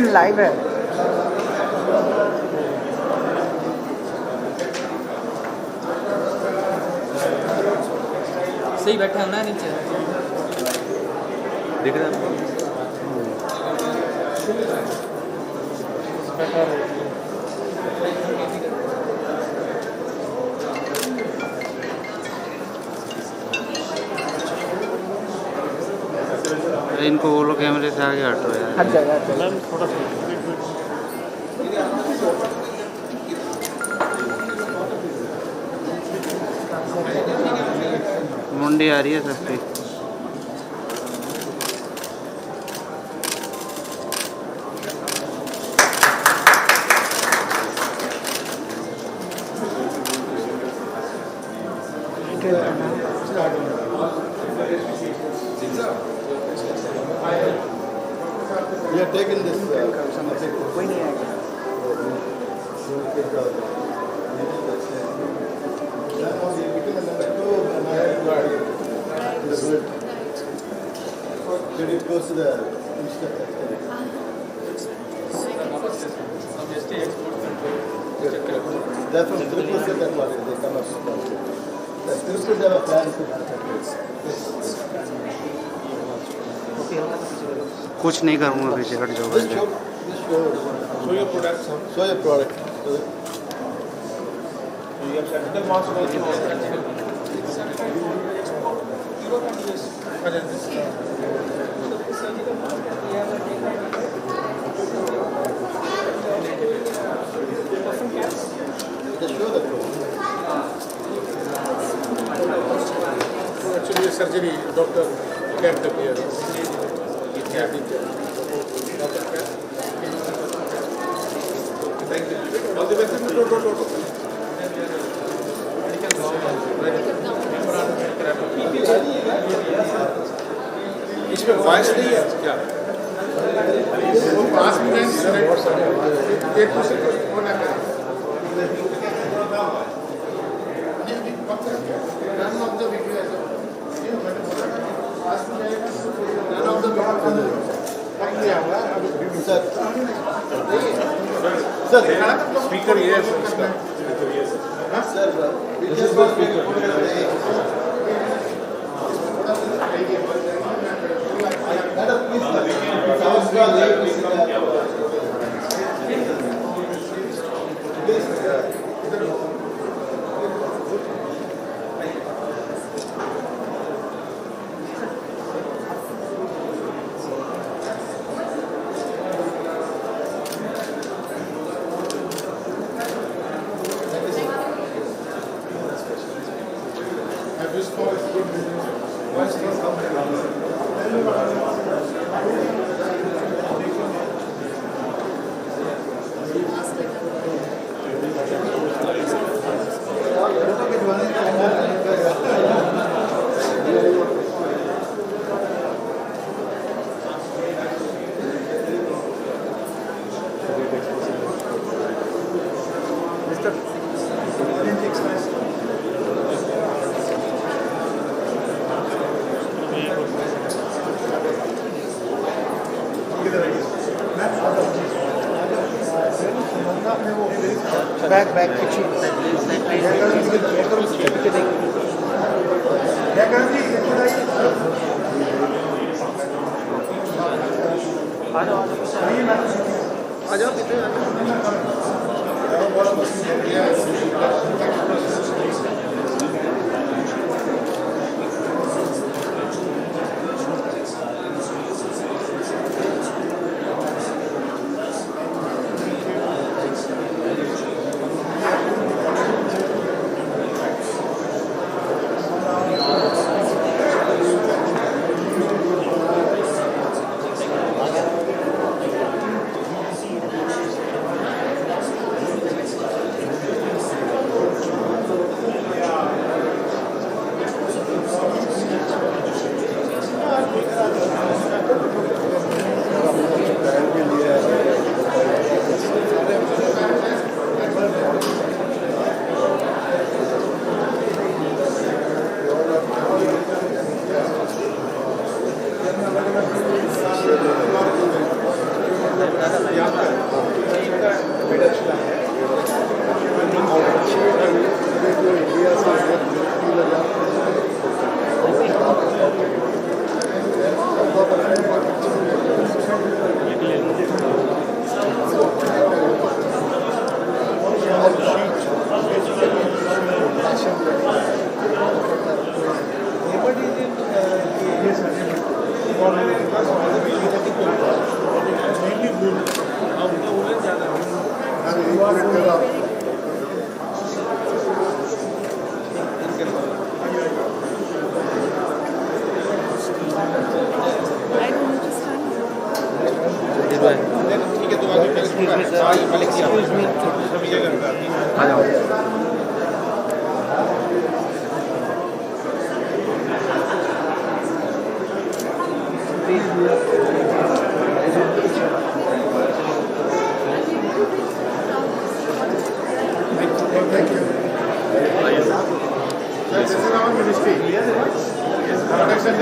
Live है। सही बैठे हो ना नीचे दिख रहा है इनको वो लोग कैमरे से आगे हट रहे हैं। हर जगह थोड़ा मुंडी आ रही है सस्ती। We have taken this. कोई नहीं आएगा। It goes to the they're from Tirupur, that one. They come up. The Tirupur, they have a plan to कुछ नहीं करूँगा पीछे हट जाओ। show your product. Show your product. You have technical master Just show the product. Actually, surgery, doctor kept up here. Thank you. All the best. इसमें voice नहीं है क्या? वो पास में नहीं एक दूसरे को फोन ना करें। None of the video is none of the sir, speaker yes, sir. This is the speaker. Back पीछे आ जाओ ठीक है, तो आगे पहले किया विजय करता है। आ जाओ। Thank you. This is our ministry. Yes. Protection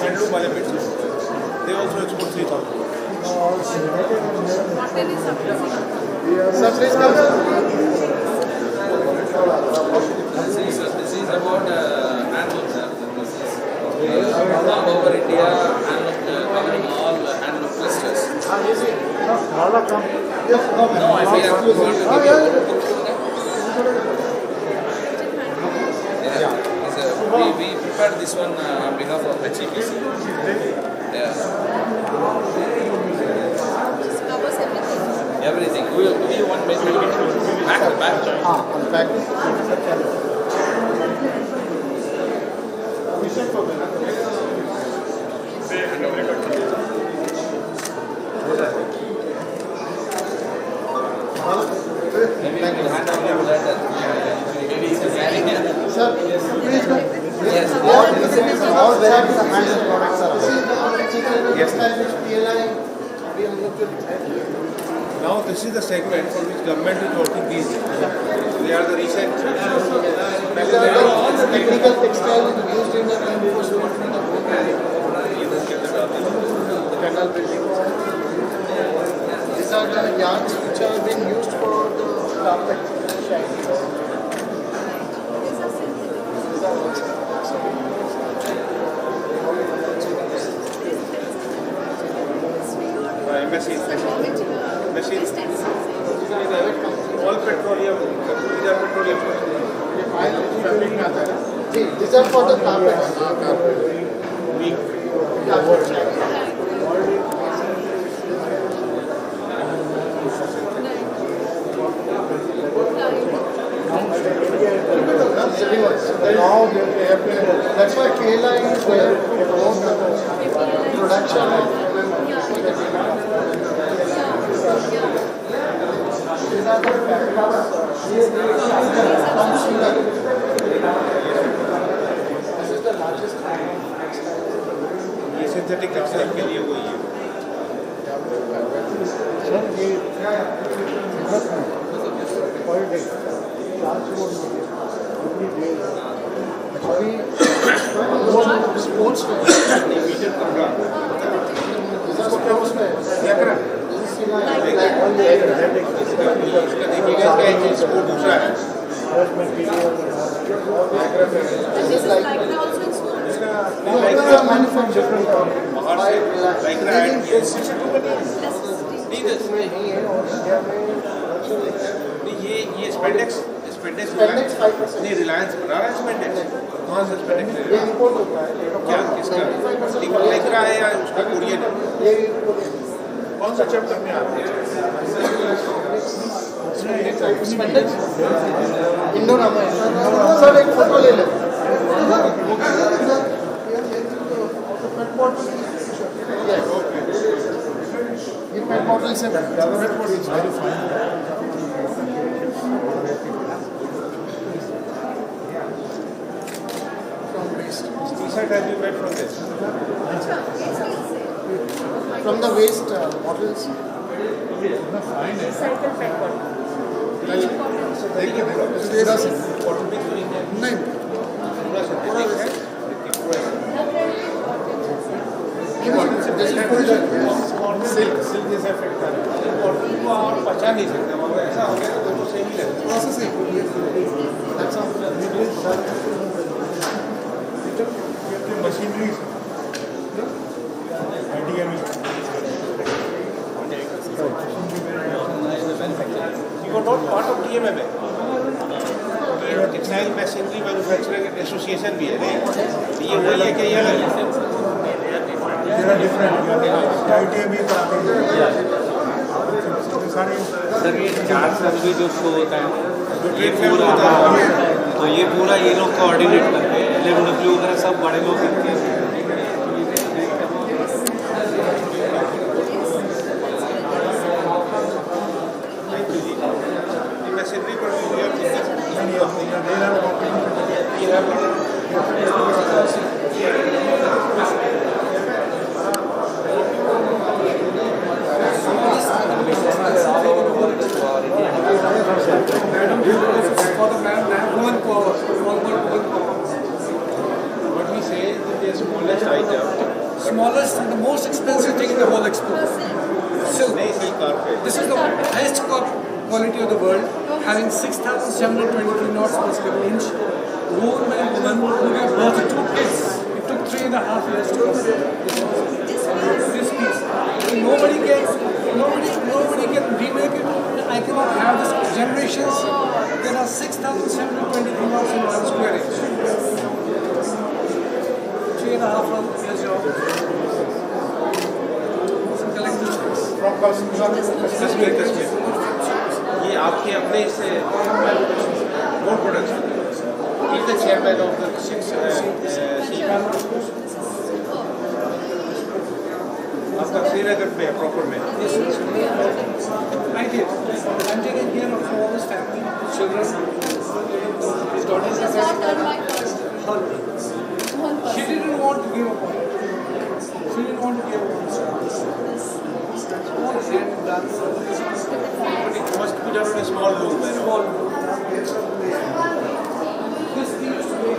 Handloom वाले bits, they also export 3,000. Surprise comes. This is about handloom, sir. This is all over India, handloom covering all handloom clusters. No, I mean, I'm going to give you. We prepared this one on behalf of HEPC. Yeah. Everything. We will give you one material. Back. Maybe you can hand out your letter. Maybe you can carry it. Sir, please go. Yes. All varieties of handloom products are Yes. available. Now this is the segment for which government is working these. They are the recent. Technical textiles used in the reinforcement of the canal building. These are the yarns which are being used for the carpet shading. Machine. All petroleum. These are petroleum. Fabric में आता है। जी, these are for the carpet. Weak. Carpet shading. That's why KLI is there to promote the production of these are the fabrics. This is the largest ये synthetic textile के लिए वही है। Sir ये per day 4 अभी sports ये spandex नहीं रिलायंस बना रहा है स्पेंडेक्स कौन सा स्पेंडेक्स ये इंपोर्ट होता है क्या किसका लिख रहा है या उसका कोरियन है ये कौन सा चैप्टर में आ रहा है इंडो नाम है सर एक फोटो ले ले Yes. ये पेट बॉटल से बनता है। That is very fine. From waste. T-shirt has been made from this. From the waste bottles. Fine है. Cycle pack bottle. देखिए पूरा से कॉटन भी तो नहीं है. नहीं पूरा है. this is full सिल्क जैसा इफेक्ट कर रहा है. कॉटन को और पचा नहीं सकते. वो ऐसा हो गया तो दोनों सेम ही लगते हैं. process है। That's all. Machinery You are not part of TMMA. Textile machinery manufacturing association भी है नहीं. ये वही है कि ये अलग है. सर ये चार्ट सर्वे जो शो होता है ये पूरा तो ये पूरा ये लोग कोऑर्डिनेट करते हैं. LMW वगैरह सब बड़े लोग इनके मशीनरी पर Smallest and the most expensive thing in the whole Expo. Silk. This is the highest quality of the world, having 6,723 knots per square inch. Woven by a woman who gave birth to 2 kids. It took 3.5 years to complete this piece. So nobody can remake it. I cannot have this. Generations. There are 6,723 knots in 1 square inch. 3.5 years job. Some collective space. Kashmir ये आपके अपने से more production is the chairman of the 6 आपका श्रीनगर में proper में. I did. I'm taking care of all his family, children, his daughters. This is not done by person. She didn't want to give up on it. She didn't want to give up on it. All hand done. But it must be done in a small room. Small. This needs to be.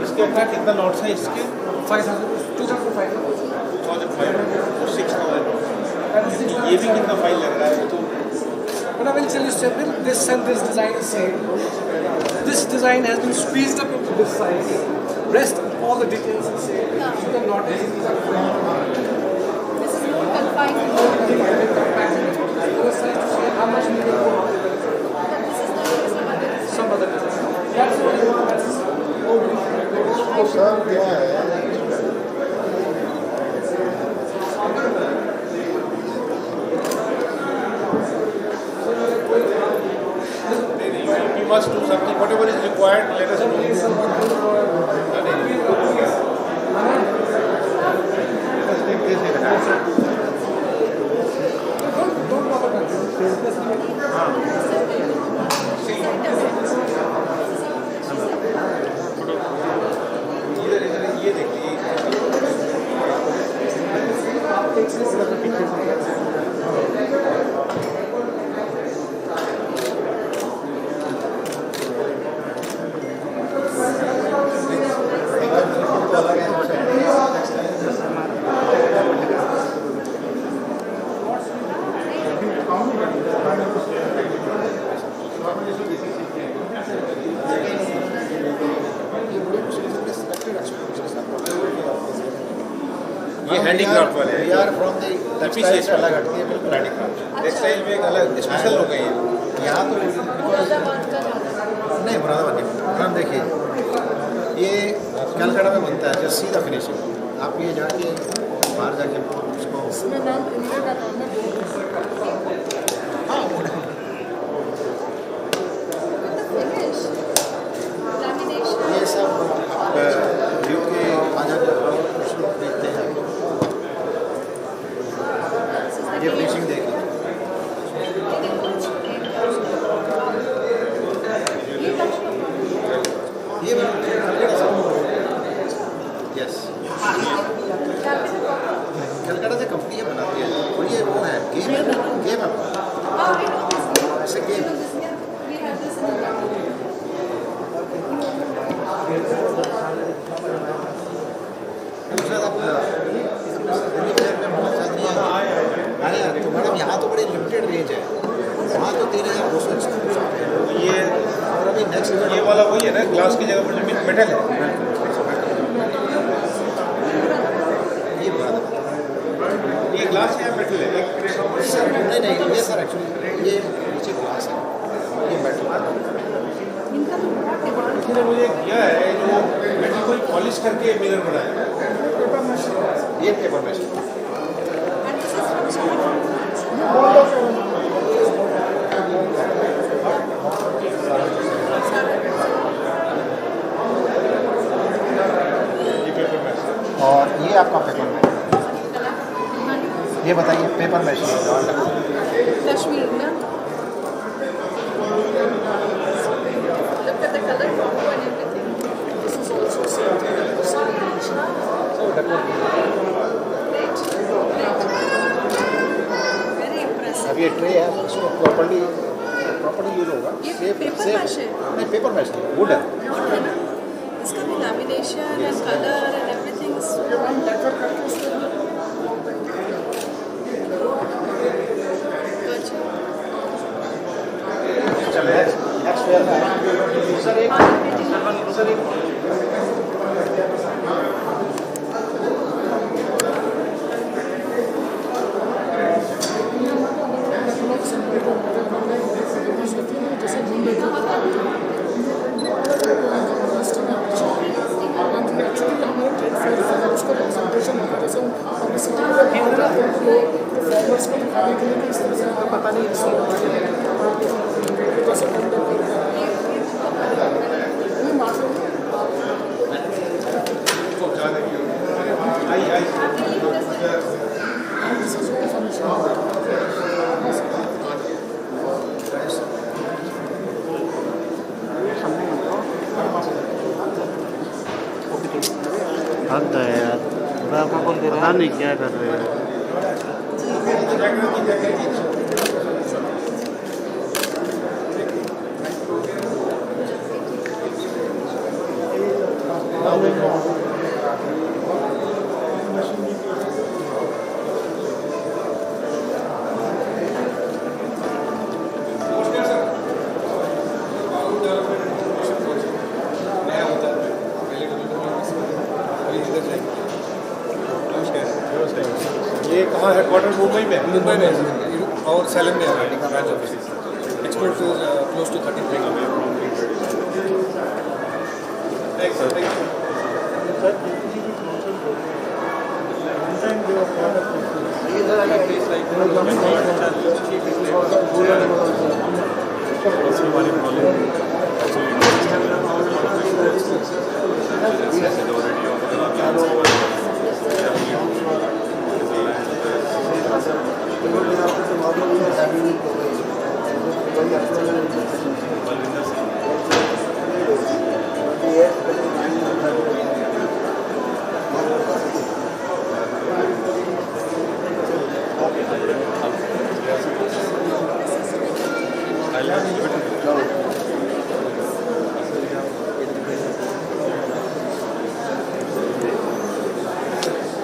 इसके अंदर कितना notes है इसके? 5,000, 2,500. 2,500 और 6,000. ये भी कितना fine लग रहा है तो. But I will tell you, Stephen, this and this design is same. This design has been squeezed up into this size. Rest, all the details are same. So the knot is This is more confined. other size to see how much we can go out. This is not Some other design. That's what you want. तो sir क्या है We must do something. Whatever is required, let us know. Don't bother about it. इधर इधर ये देखिए. ये handicraft वाले हैं. We are from the textiles से अलग हटके बिल्कुल हैंडीक्राफ्ट टेक्सटाइल में एक अलग स्पेशल हो गई है. यहाँ तो मुरादाबाद का ज़्यादा। नहीं मुरादाबाद नहीं. मैम देखिए ये कलकत्ता में बनता है जो सीधा फिनिशिंग. आप ये जाके बाहर जाके उसको इसमें नाम प्रिंटेड आता है ना। Finish. Lamination. ये सब यूके आ जाते हैं. गेम है Oh, I know this. It's a We game. know this, yeah. We have this in the दूसरा आप दिल्ली शहर में बहुत ज़्यादा आया तो मैडम यहाँ तो बड़ी लिमिटेड रेंज है, वहाँ तो 13,200 ये और अभी नेक्स्ट ये वाला वही है ना, ग्लास की जगह पर जो मेटल है। ये बात है। ये ग्लास है या मेटल है? सर नहीं ये सर एक्चुअली ये नीचे ग्लास है, ये मेटल इनका तो बहुत डिमांड किसी ने मुझे किया है जो मेटल को पॉलिश करके मिरर बनाया, ये पेपर में and this is from China. ये पेपर में। और ये आपका पेपर में ये बताइए पेपर में Kashmir, na? Look at the color combo and everything. This is also same thing. Great. Very impressive. अब ये ट्रे है इसको प्रॉपर्ली यूज होगा ये paper mesh है? नहीं पेपर मैश नहीं वुड है Wood है ना? इसका भी lamination and color and everything is good. Next fair है सर एक हद है यार, पता नहीं क्या कर रहे हैं। ये कहाँ हेडक्वार्टर मुंबई में? मुंबई में और सैलम में है branch office. Export to close to 33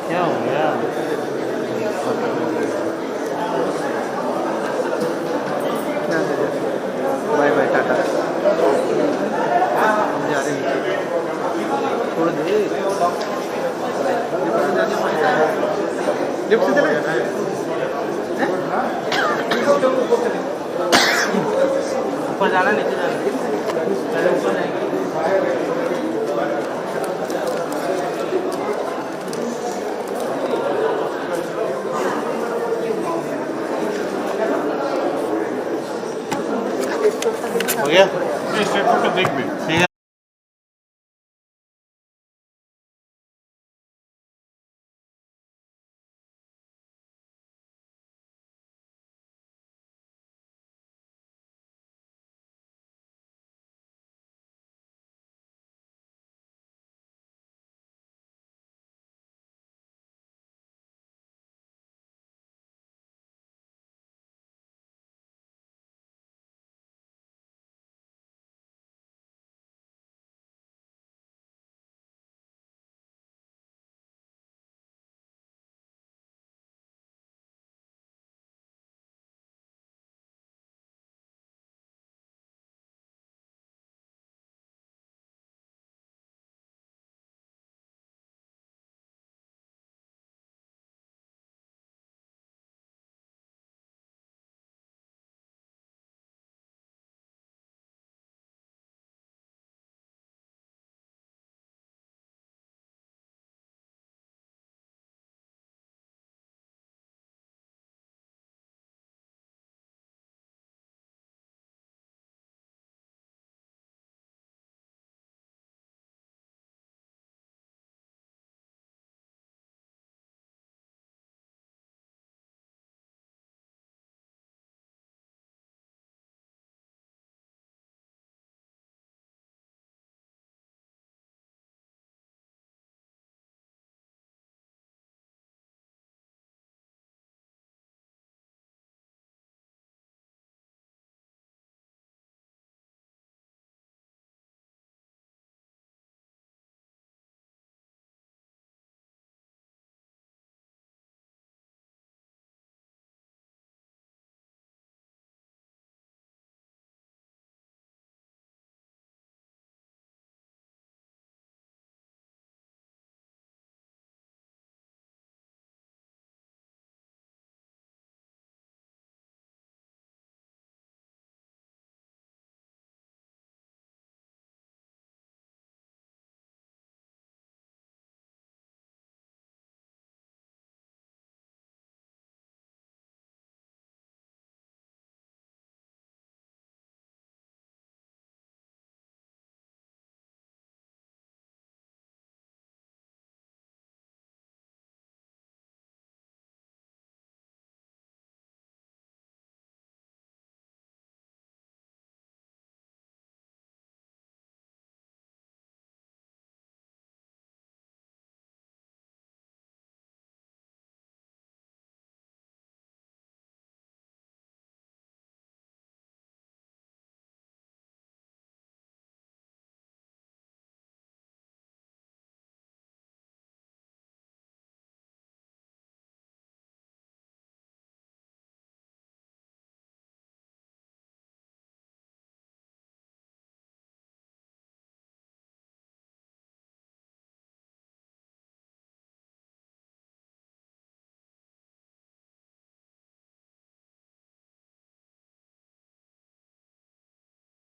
क्या हो गया? बाय बाय टाटा, हम जा रहे हैं। छोड़ दे, लिफ्ट से चले ऊपर जाना, नीचे जाना, पहले ऊपर जाएंगे। हो गया? देख में ठीक है।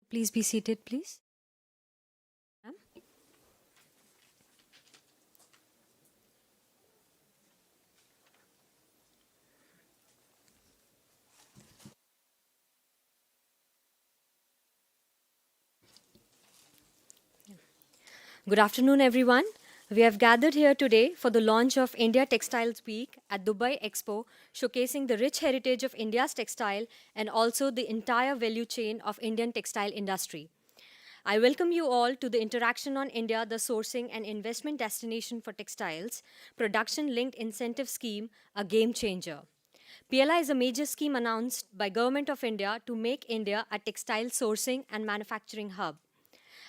Please be seated, please. Ma'am. Good afternoon, everyone. We have gathered here today for the launch of India Textiles Week at Dubai Expo, showcasing the rich heritage of India's textile and also the entire value chain of Indian textile industry. I welcome you all to the Interaction on India, the Sourcing and Investment Destination for Textiles, Production Linked Incentive Scheme, a game changer. PLI is a major scheme announced by Government of India to make India a textile sourcing and manufacturing hub.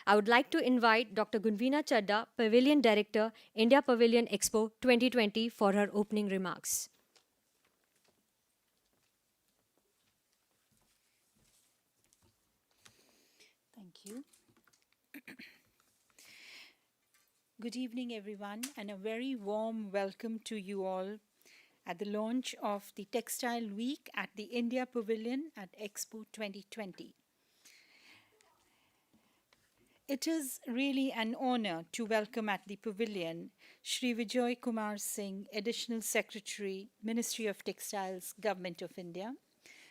I would like to invite Dr. Gunvina Chadda, Pavilion Director, India Pavilion Expo 2020, for her opening remarks. Thank you. Good evening, everyone, and a very warm welcome to you all at the launch of the Textile Week at the India Pavilion at Expo 2020. It is really an honor to welcome at the pavilion Shri Vijay Kumar Singh, Additional Secretary, Ministry of Textiles, Government of India.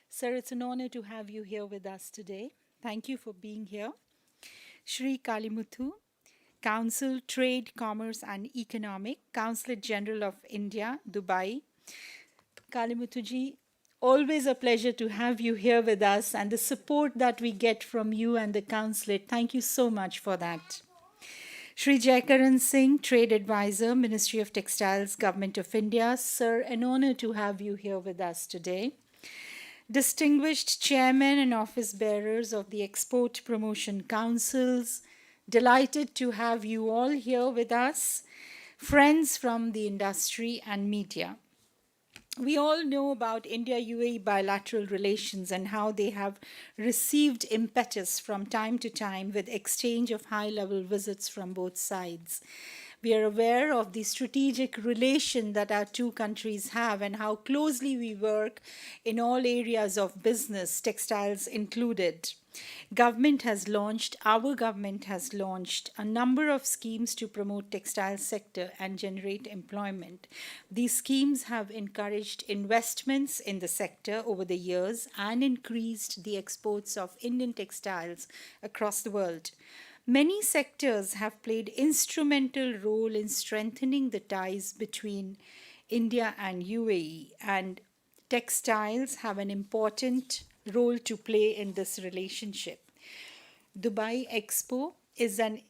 Sir, it's an honor to have you here with us today. Thank you for being here. Shri Kalimuthu, Council, Trade, Commerce and Economic, Consulate General of India, Dubai. Kalimuthuji, always a pleasure to have you here with us, and the support that we get from you and the consulate, thank you so much for that. Shri Jaikaran Singh, Trade Advisor, Ministry of Textiles, Government of India. Sir, an honor to have you here with us today. Distinguished Chairmen and Office Bearers of the Export Promotion Councils, delighted to have you all here with us. Friends from the industry and media. We all know about India-UAE bilateral relations and how they have received impetus from time to time with exchange of high-level visits from both sides. We are aware of the strategic relation that our two countries have and how closely we work in all areas of business, textiles included. Our government has launched a number of schemes to promote textile sector and generate employment. These schemes have encouraged investments in the sector over the years and increased the exports of Indian textiles across the world. Many sectors have played instrumental role in strengthening the ties between India and UAE, and textiles have an important role to play in this relationship. Dubai Expo is an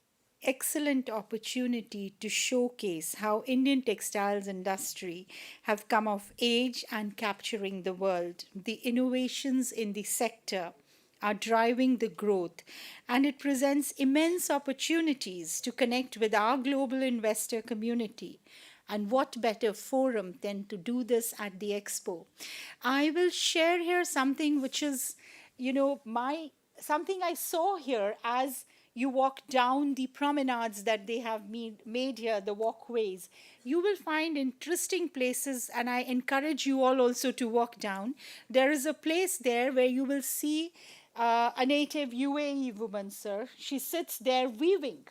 excellent opportunity to showcase how Indian textiles industry have come of age and capturing the world. The innovations in the sector are driving the growth, and it presents immense opportunities to connect with our global investor community. And what better forum than to do this at the Expo? I will share here something which is, something I saw here as you walk down the promenades that they have made here, the walkways. You will find interesting places, and I encourage you all also to walk down. There is a place there where you will see a native UAE woman, sir. She sits there weaving.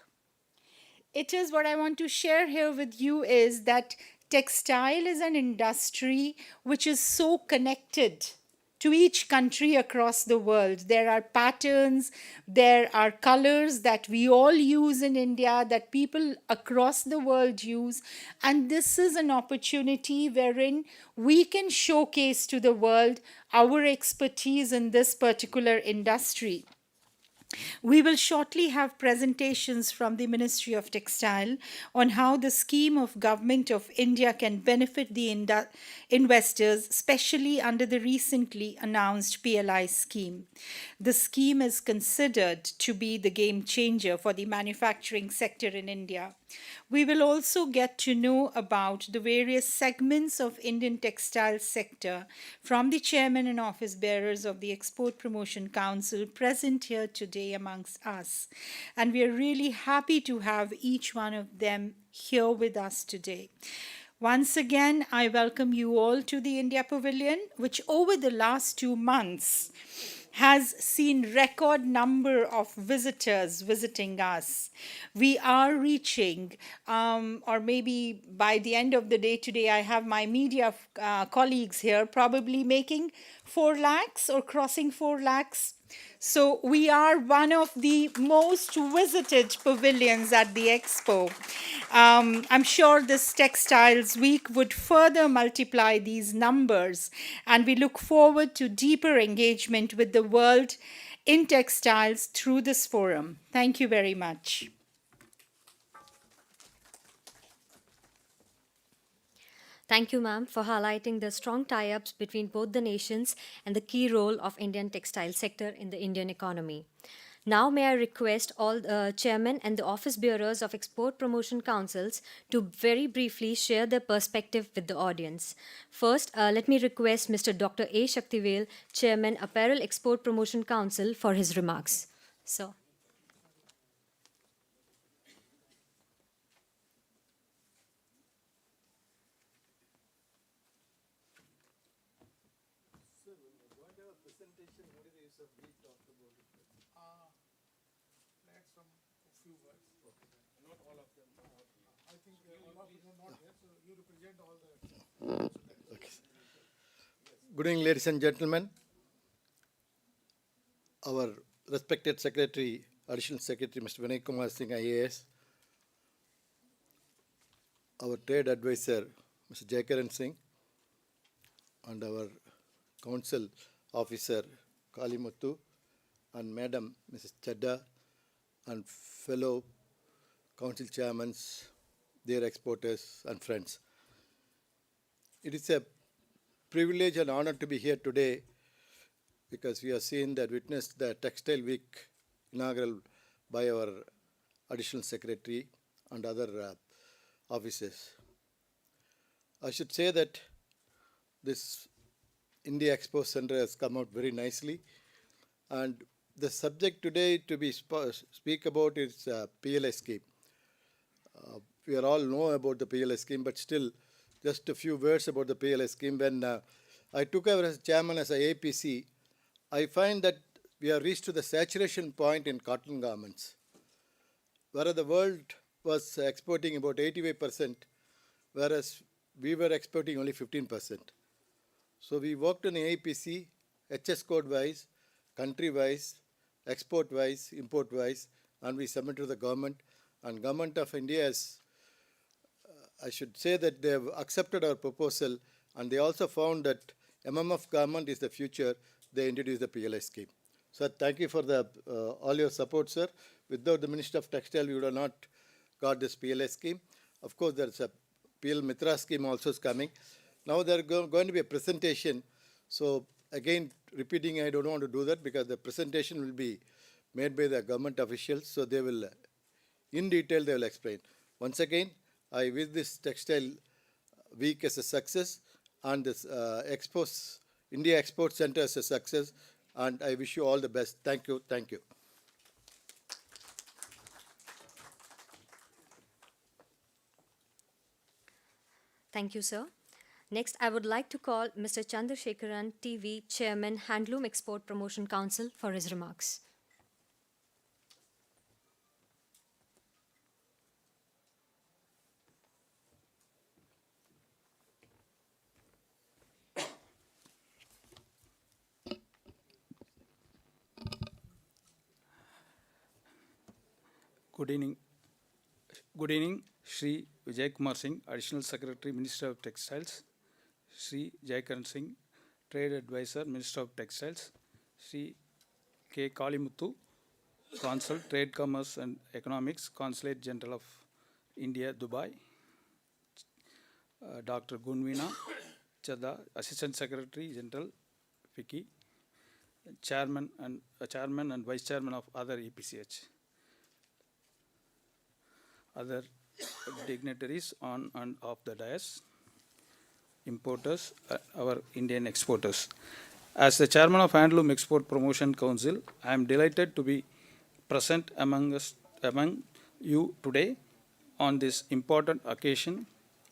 It is what I want to share here with you is that textile is an industry which is so connected to each country across the world. There are patterns, there are colors that we all use in India, that people across the world use. And this is an opportunity wherein we can showcase to the world our expertise in this particular industry. We will shortly have presentations from the Ministry of Textile on how the scheme of Government of India can benefit the investors, especially under the recently announced PLI scheme. The scheme is considered to be the game changer for the manufacturing sector in India. We will also get to know about the various segments of Indian textile sector from the chairman and office bearers of the Export Promotion Council present here today amongst us. And we are really happy to have each one of them here with us today. Once again, I welcome you all to the India Pavilion, which over the last 2 months has seen record number of visitors visiting us. We are reaching, or maybe by the end of the day today, I have my media colleagues here probably making 4 lakhs or crossing 4 lakhs. So we are one of the most visited pavilions at the Expo. I'm sure this Textiles Week would further multiply these numbers, and we look forward to deeper engagement with the world in textiles through this forum. Thank you very much. Thank you, ma'am, for highlighting the strong tie-ups between both the nations and the key role of Indian textile sector in the Indian economy. Now, may I request all the chairmen and the office bearers of Export Promotion Councils to very briefly share their perspective with the audience. First, let me request Mr. Dr. A. Shaktivel, Chairman, Apparel Export Promotion Council, for his remarks. Sir. Good evening, ladies and gentlemen. Our respected Secretary, Additional Secretary, Mr. Kumar Singh, IAS, our Trade Advisor, Mr. Jaykaran Singh, and our Council Officer, Kali Muthu, and Madam, Mrs. Chadda, and fellow Council Chairmen, their exporters, and friends. It is a privilege and honor to be here today because we have seen that witnessed the Textile Week inaugural by our Additional Secretary and other officers. I should say that this India Expo Center has come out very nicely, and the subject today to be speak about is PLI scheme. We all know about the PLI scheme, but still, just a few words about the PLI scheme. When I took over as chairman as a APC, I find that we have reached to the saturation point in cotton garments, whereas the world was exporting about 85%, whereas we were exporting only 15%. So we worked on APC, HS code-wise, country-wise, export-wise, import-wise, and we submitted to the government. And Government of India has, I should say that they have accepted our proposal, and they also found that MMF government is the future. They introduced the PLI scheme. So thank you for the all your support, sir. Without the Minister of Textile, we would have not got this PLI scheme. Of course, there's a PL Mitra scheme also is coming. Now there going to be a presentation. So again, repeating, I don't want to do that because the presentation will be made by the government officials. So they will, in detail, they will explain. Once again, I wish this Textile Week as a success and this India Export Center as a success, and I wish you all the best. Thank you. Thank you. Thank you, sir. Next, I would like to call Mr. Chandrasekharan TV, Chairman, Handloom Export Promotion Council, for his remarks. Good evening. Good evening, Shri Vijay Kumar Singh, Additional Secretary, Minister of Textiles, Shri Jaykaran Singh, Trade Advisor, Minister of Textiles, Shri K. Kalimuthu, Consul, Trade, Commerce and Economics, Consulate General of India, Dubai, Dr. Gunvina Chadda, Assistant Secretary General, FICCI, Chairman and Vice Chairman of other EPCH. Other dignitaries on and off the dais, importers, our Indian exporters. As the chairman of Handloom Export Promotion Council, I am delighted to be present among you today on this important occasion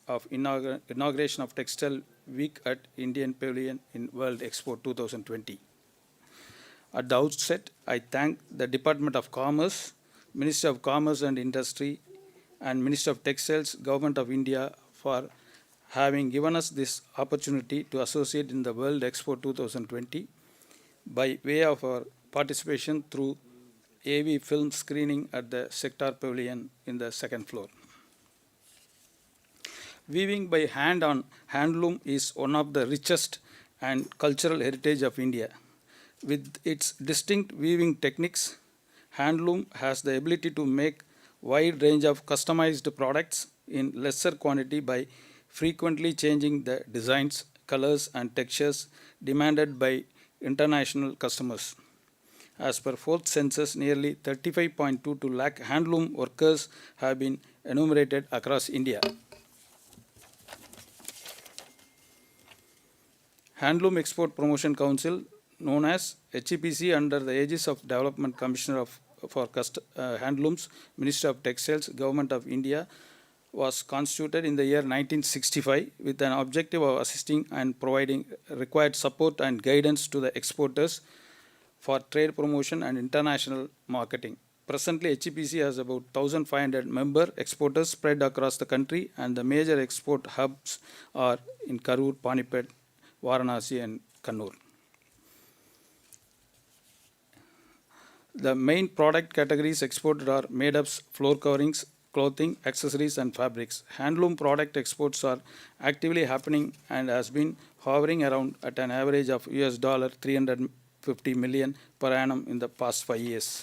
of inauguration of Textile Week at Indian Pavilion in World Expo 2020. At the outset, I thank the Department of Commerce, Ministry of Commerce and Industry, and Ministry of Textiles, Government of India for having given us this opportunity to associate in the World Expo 2020 by way of our participation through AV film screening at the Sector Pavilion in the second floor. Weaving by hand on handloom is one of the richest and cultural heritage of India. With its distinct weaving techniques, handloom has the ability to make wide range of customized products in lesser quantity by frequently changing the designs, colors and textures demanded by international customers. As per fourth census, nearly 35.22 lakh handloom workers have been enumerated across India. Handloom Export Promotion Council, known as HEPC, under the aegis of Development Commissioner for Handlooms, Ministry of Textiles, Government of India, was constituted in the year 1965 with an objective of assisting and providing required support and guidance to the exporters for trade promotion and international marketing. Presently, HEPC has about 1,500 member exporters spread across the country, and the major export hubs are in Karur, Panipat, Varanasi and Kannur. The main product categories exported are made-ups, floor coverings, clothing, accessories and fabrics. Handloom product exports are actively happening and has been hovering around at an average of $350 million per annum in the past 5 years.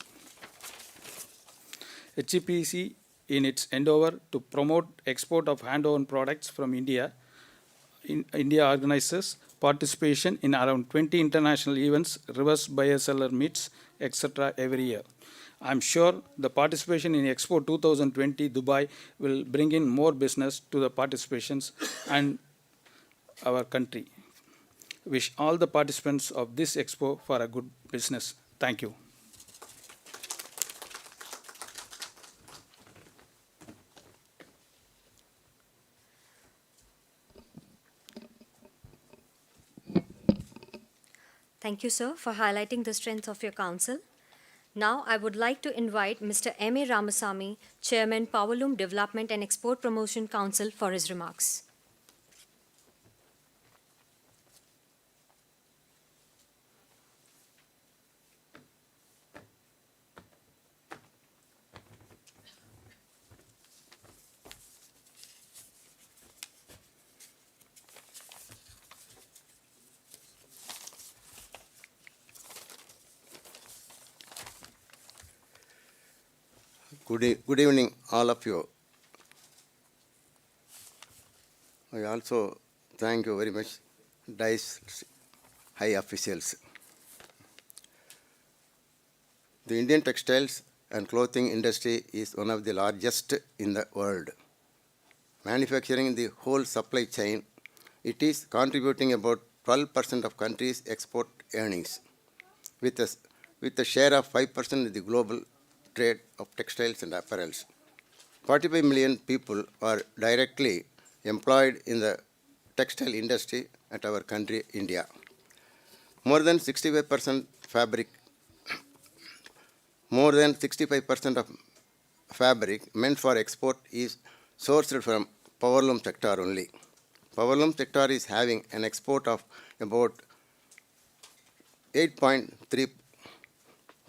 HEPC, in its endeavor to promote export of hand-woven products from India, organizes participation in around 20 international events, reverse buyer seller meets, etc. every year. I am sure the participation in Expo 2020 Dubai will bring in more business to the participations and our country. Wish all the participants of this Expo for a good business. Thank you. Thank you, sir, for highlighting the strength of your council. Now, I would like to invite Mr. M.A. Ramasamy, Chairman, Pavilion Development and Export Promotion Council, for his remarks. Good evening, all of you. I also thank you very much, DICE high officials. The Indian textiles and clothing industry is one of the largest in the world. Manufacturing the whole supply chain, it is contributing about 12% of country's export earnings, with a share of 5% in the global trade of textiles and apparels. 45 million people are directly employed in the textile industry at our country, India. More than 65% of fabric meant for export is sourced from powerloom sector only. Powerloom sector is having an export of about 8.3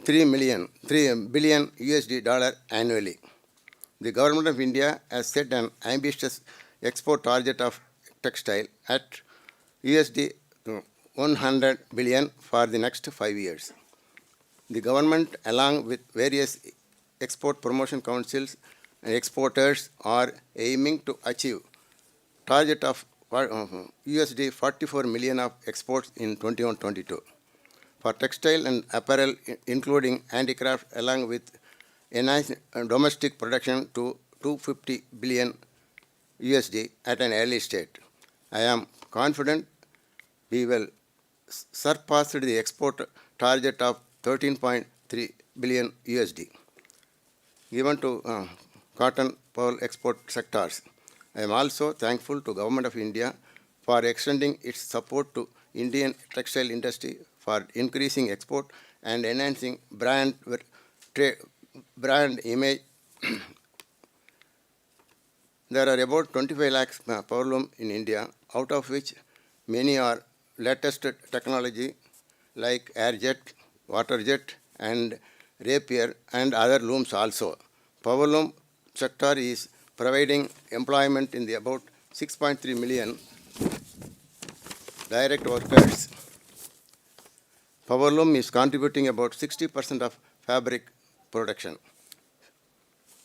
billion USD dollar annually. The government of India has set an ambitious export target of textile at USD 100 billion for the next 5 years. The government, along with various export promotion councils and exporters, are aiming to achieve target of USD 44 million of exports in 21-22. For textile and apparel, including handicraft, along with enhanced domestic production to 250 billion USD at an early stage. I am confident we will surpass the export target of 13.3 billion USD given to cotton pearl export sectors. I am also thankful to Government of India for extending its support to Indian textile industry for increasing export and enhancing brand image. There are about 25 lakhs powerloom in India, out of which many are latest technology like air-jet, water-jet, and rapier, and other looms also. Powerloom sector is providing employment in the about 6.3 million direct workers. Powerloom is contributing about 60% of fabric production.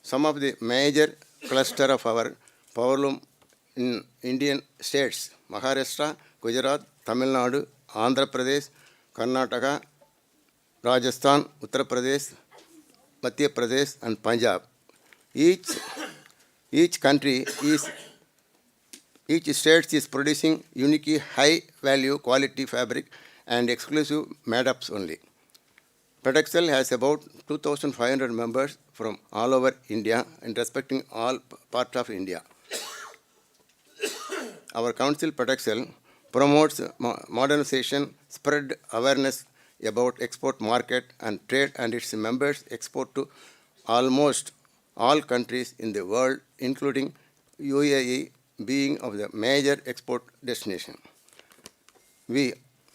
Some of the major cluster of our powerloom in Indian states: Maharashtra, Gujarat, Tamil Nadu, Andhra Pradesh, Karnataka, Rajasthan, Uttar Pradesh, Madhya Pradesh, and Punjab. Each state is producing unique high value quality fabric and exclusive made-ups only. Textiles has about 2,500 members from all over India and respecting all parts of India. Our council Textiles promotes modernization, spread awareness about export market and trade, and its members export to almost all countries in the world, including UAE being of the major export destination. We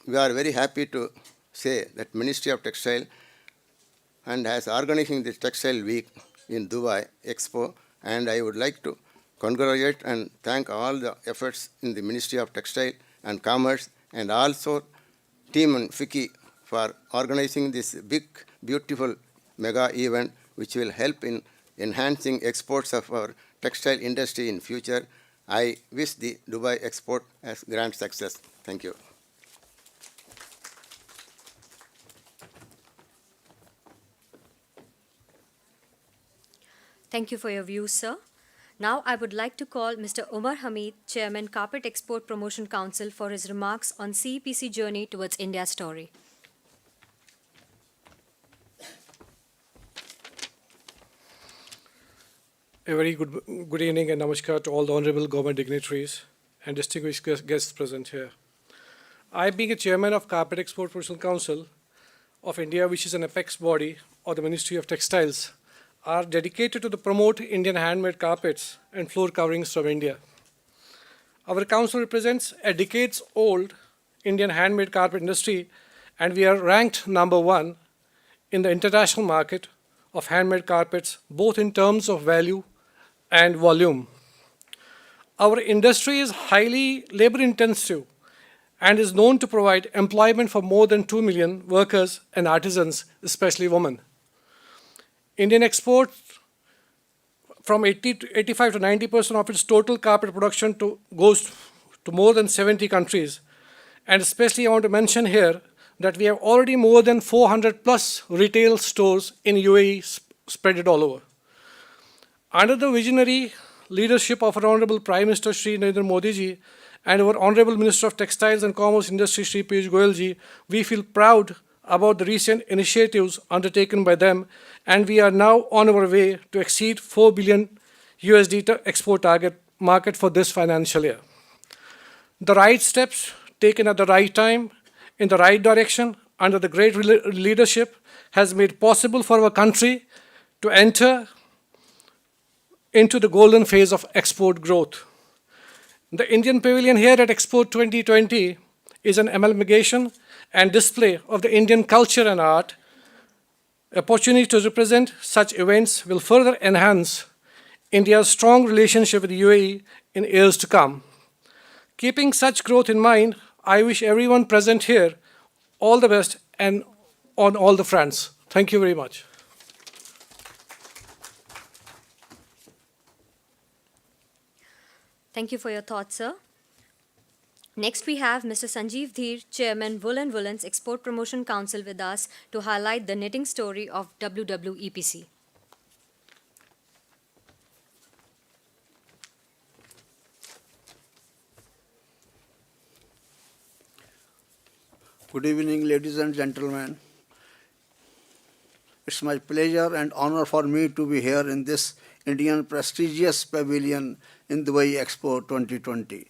are very happy to say that Ministry of Textile and has organizing this Textile Week in Dubai Expo, and I would like to congratulate and thank all the efforts in the Ministry of Textile and Commerce, and also team and FICCI for organizing this big, beautiful mega event, which will help in enhancing exports of our textile industry in future. I wish the Dubai Expo as grand success. Thank you. Thank you for your views, sir. Now I would like to call Mr. Umar Hamid, Chairman, Carpet Export Promotion Council, for his remarks on CEPC journey towards India's story. A very good evening and namaskar to all the honorable government dignitaries and distinguished guests present here. I, being a chairman of Carpet Export Promotion Council of India, which is an apex body of the Ministry of Textiles, are dedicated to promote Indian handmade carpets and floor coverings from India. Our council represents a decades-old Indian handmade carpet industry, and we are ranked #1 in the international market of handmade carpets, both in terms of value and volume. Our industry is highly labor-intensive and is known to provide employment for more than 2 million workers and artisans, especially women. Indian exports from 85 to 90% of its total carpet production goes to more than 70 countries. And especially I want to mention here that we have already more than 400 plus retail stores in UAE spread it all over. Under the visionary leadership of our Honorable Prime Minister Shri Narendra Modi ji and our Honorable Minister of Textiles and Commerce Industry Shri Piyush Goyal ji, we feel proud about the recent initiatives undertaken by them, and we are now on our way to exceed $4 billion export target market for this financial year. The right steps taken at the right time, in the right direction, under the great leadership, has made possible for our country to enter into the golden phase of export growth. The Indian Pavilion here at Expo 2020 is an amalgamation and display of the Indian culture and art. Opportunity to represent such events will further enhance India's strong relationship with the UAE in years to come. Keeping such growth in mind, I wish everyone present here all the best and on all the fronts. Thank you very much. Thank you for your thoughts, sir. Next, we have Mr. Sanjeev Dheer, Chairman, Wool and Woolens Export Promotion Council, with us to highlight the knitting story of WWEPC. Good evening, ladies and gentlemen. It's my pleasure and honor for me to be here in this Indian prestigious pavilion in Dubai Expo 2020.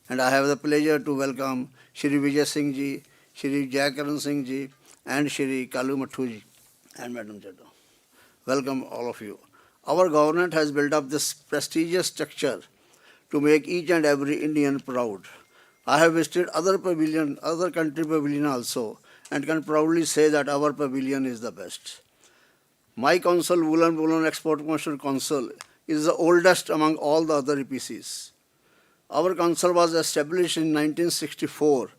And I have the pleasure to welcome Shri Vijay Singh ji, Shri Jakaran Singh ji, and Shri Kalumathuji and Madam Jaddo. Welcome all of you. Our government has built up this prestigious structure to make each and every Indian proud. I have visited other country pavilion also, and can proudly say that our pavilion is the best. My council, Woolen Export Promotion Council, is the oldest among all the other EPCs. Our council was established in 1964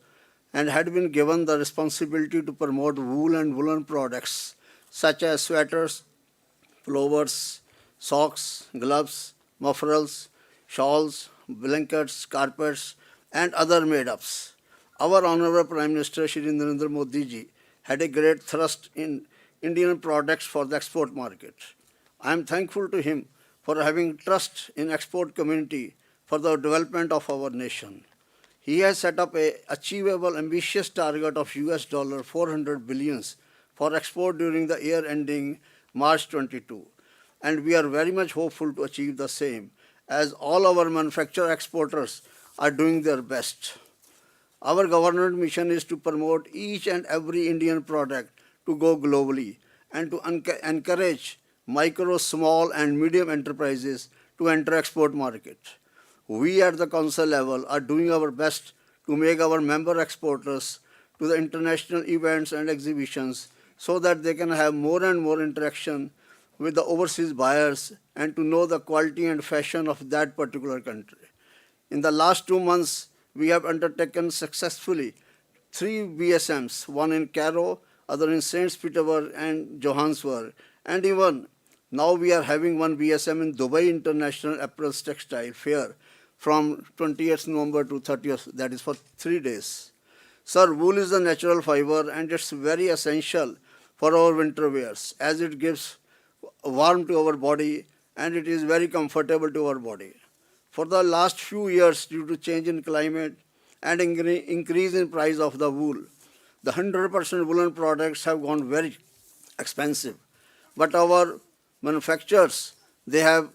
and had been given the responsibility to promote wool and woolen products such as sweaters, pullovers, socks, gloves, mufflers, shawls, blankets, carpets, and other made-ups. Our Honorable Prime Minister Shri Narendra Modi ji had a great thrust in Indian products for the export market. I am thankful to him for having trust in export community for the development of our nation. He has set up a achievable, ambitious target of US $400 billion for export during the year ending March 22. And we are very much hopeful to achieve the same, as all our manufacturer exporters are doing their best. Our government mission is to promote each and every Indian product to go globally and to encourage micro, small and medium enterprises to enter export market. We at the council level are doing our best to make our member exporters to the international events and exhibitions so that they can have more and more interaction with the overseas buyers and to know the quality and fashion of that particular country. In the last 2 months, we have undertaken successfully 3 BSMs, one in Cairo, other in St. Petersburg and Johannesburg, and even now we are having one BSM in Dubai International Apparel Textile Fair from 20th November to 30th, that is for 3 days. Sir, wool is a natural fiber and it's very essential for our winter wears as it gives warmth to our body and it is very comfortable to our body. For the last few years, due to change in climate and increase in price of the wool, the 100% woolen products have gone very expensive. But our manufacturers, they have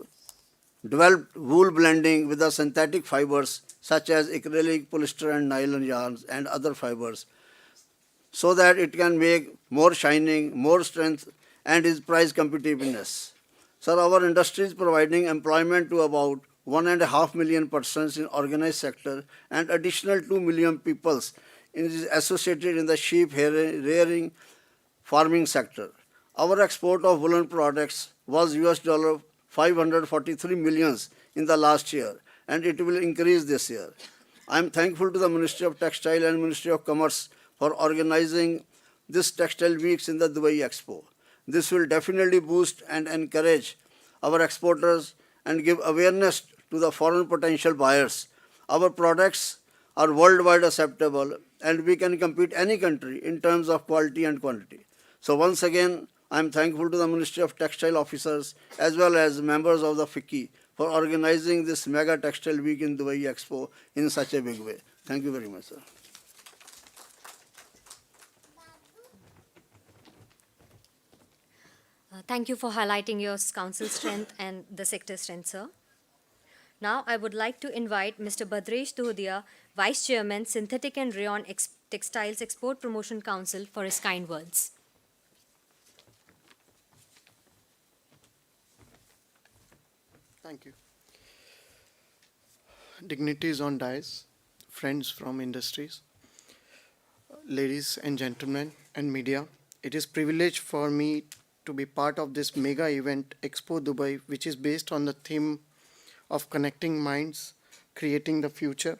developed wool blending with the synthetic fibers such as acrylic, polyester and nylon yarns and other fibers so that it can make more shining, more strength and is price competitiveness. Sir, our industry is providing employment to about 1.5 million persons in organized sector and additional 2 million people is associated in the sheep rearing farming sector. Our export of woolen products was US $543 million in the last year and it will increase this year. I am thankful to the Ministry of Textile and Ministry of Commerce for organizing this textile weeks in the Dubai Expo. This will definitely boost and encourage our exporters and give awareness to the foreign potential buyers. Our products are worldwide acceptable and we can compete any country in terms of quality and quantity. So once again, I am thankful to the Ministry of Textile officers as well as members of the FICCI for organizing this mega textile week in Dubai Expo in such a big way. Thank you very much, sir. Thank you for highlighting your council strength and the sector strength, sir. Now, I would like to invite Mr. Bhadresh Dodia, Vice Chairman, Synthetic and Rayon Textiles Export Promotion Council, for his kind words. Thank you. Dignitaries on dais, friends from industries, ladies and gentlemen and media, it is a privilege for me to be part of this mega event, Expo Dubai, which is based on the theme of connecting minds, creating the future,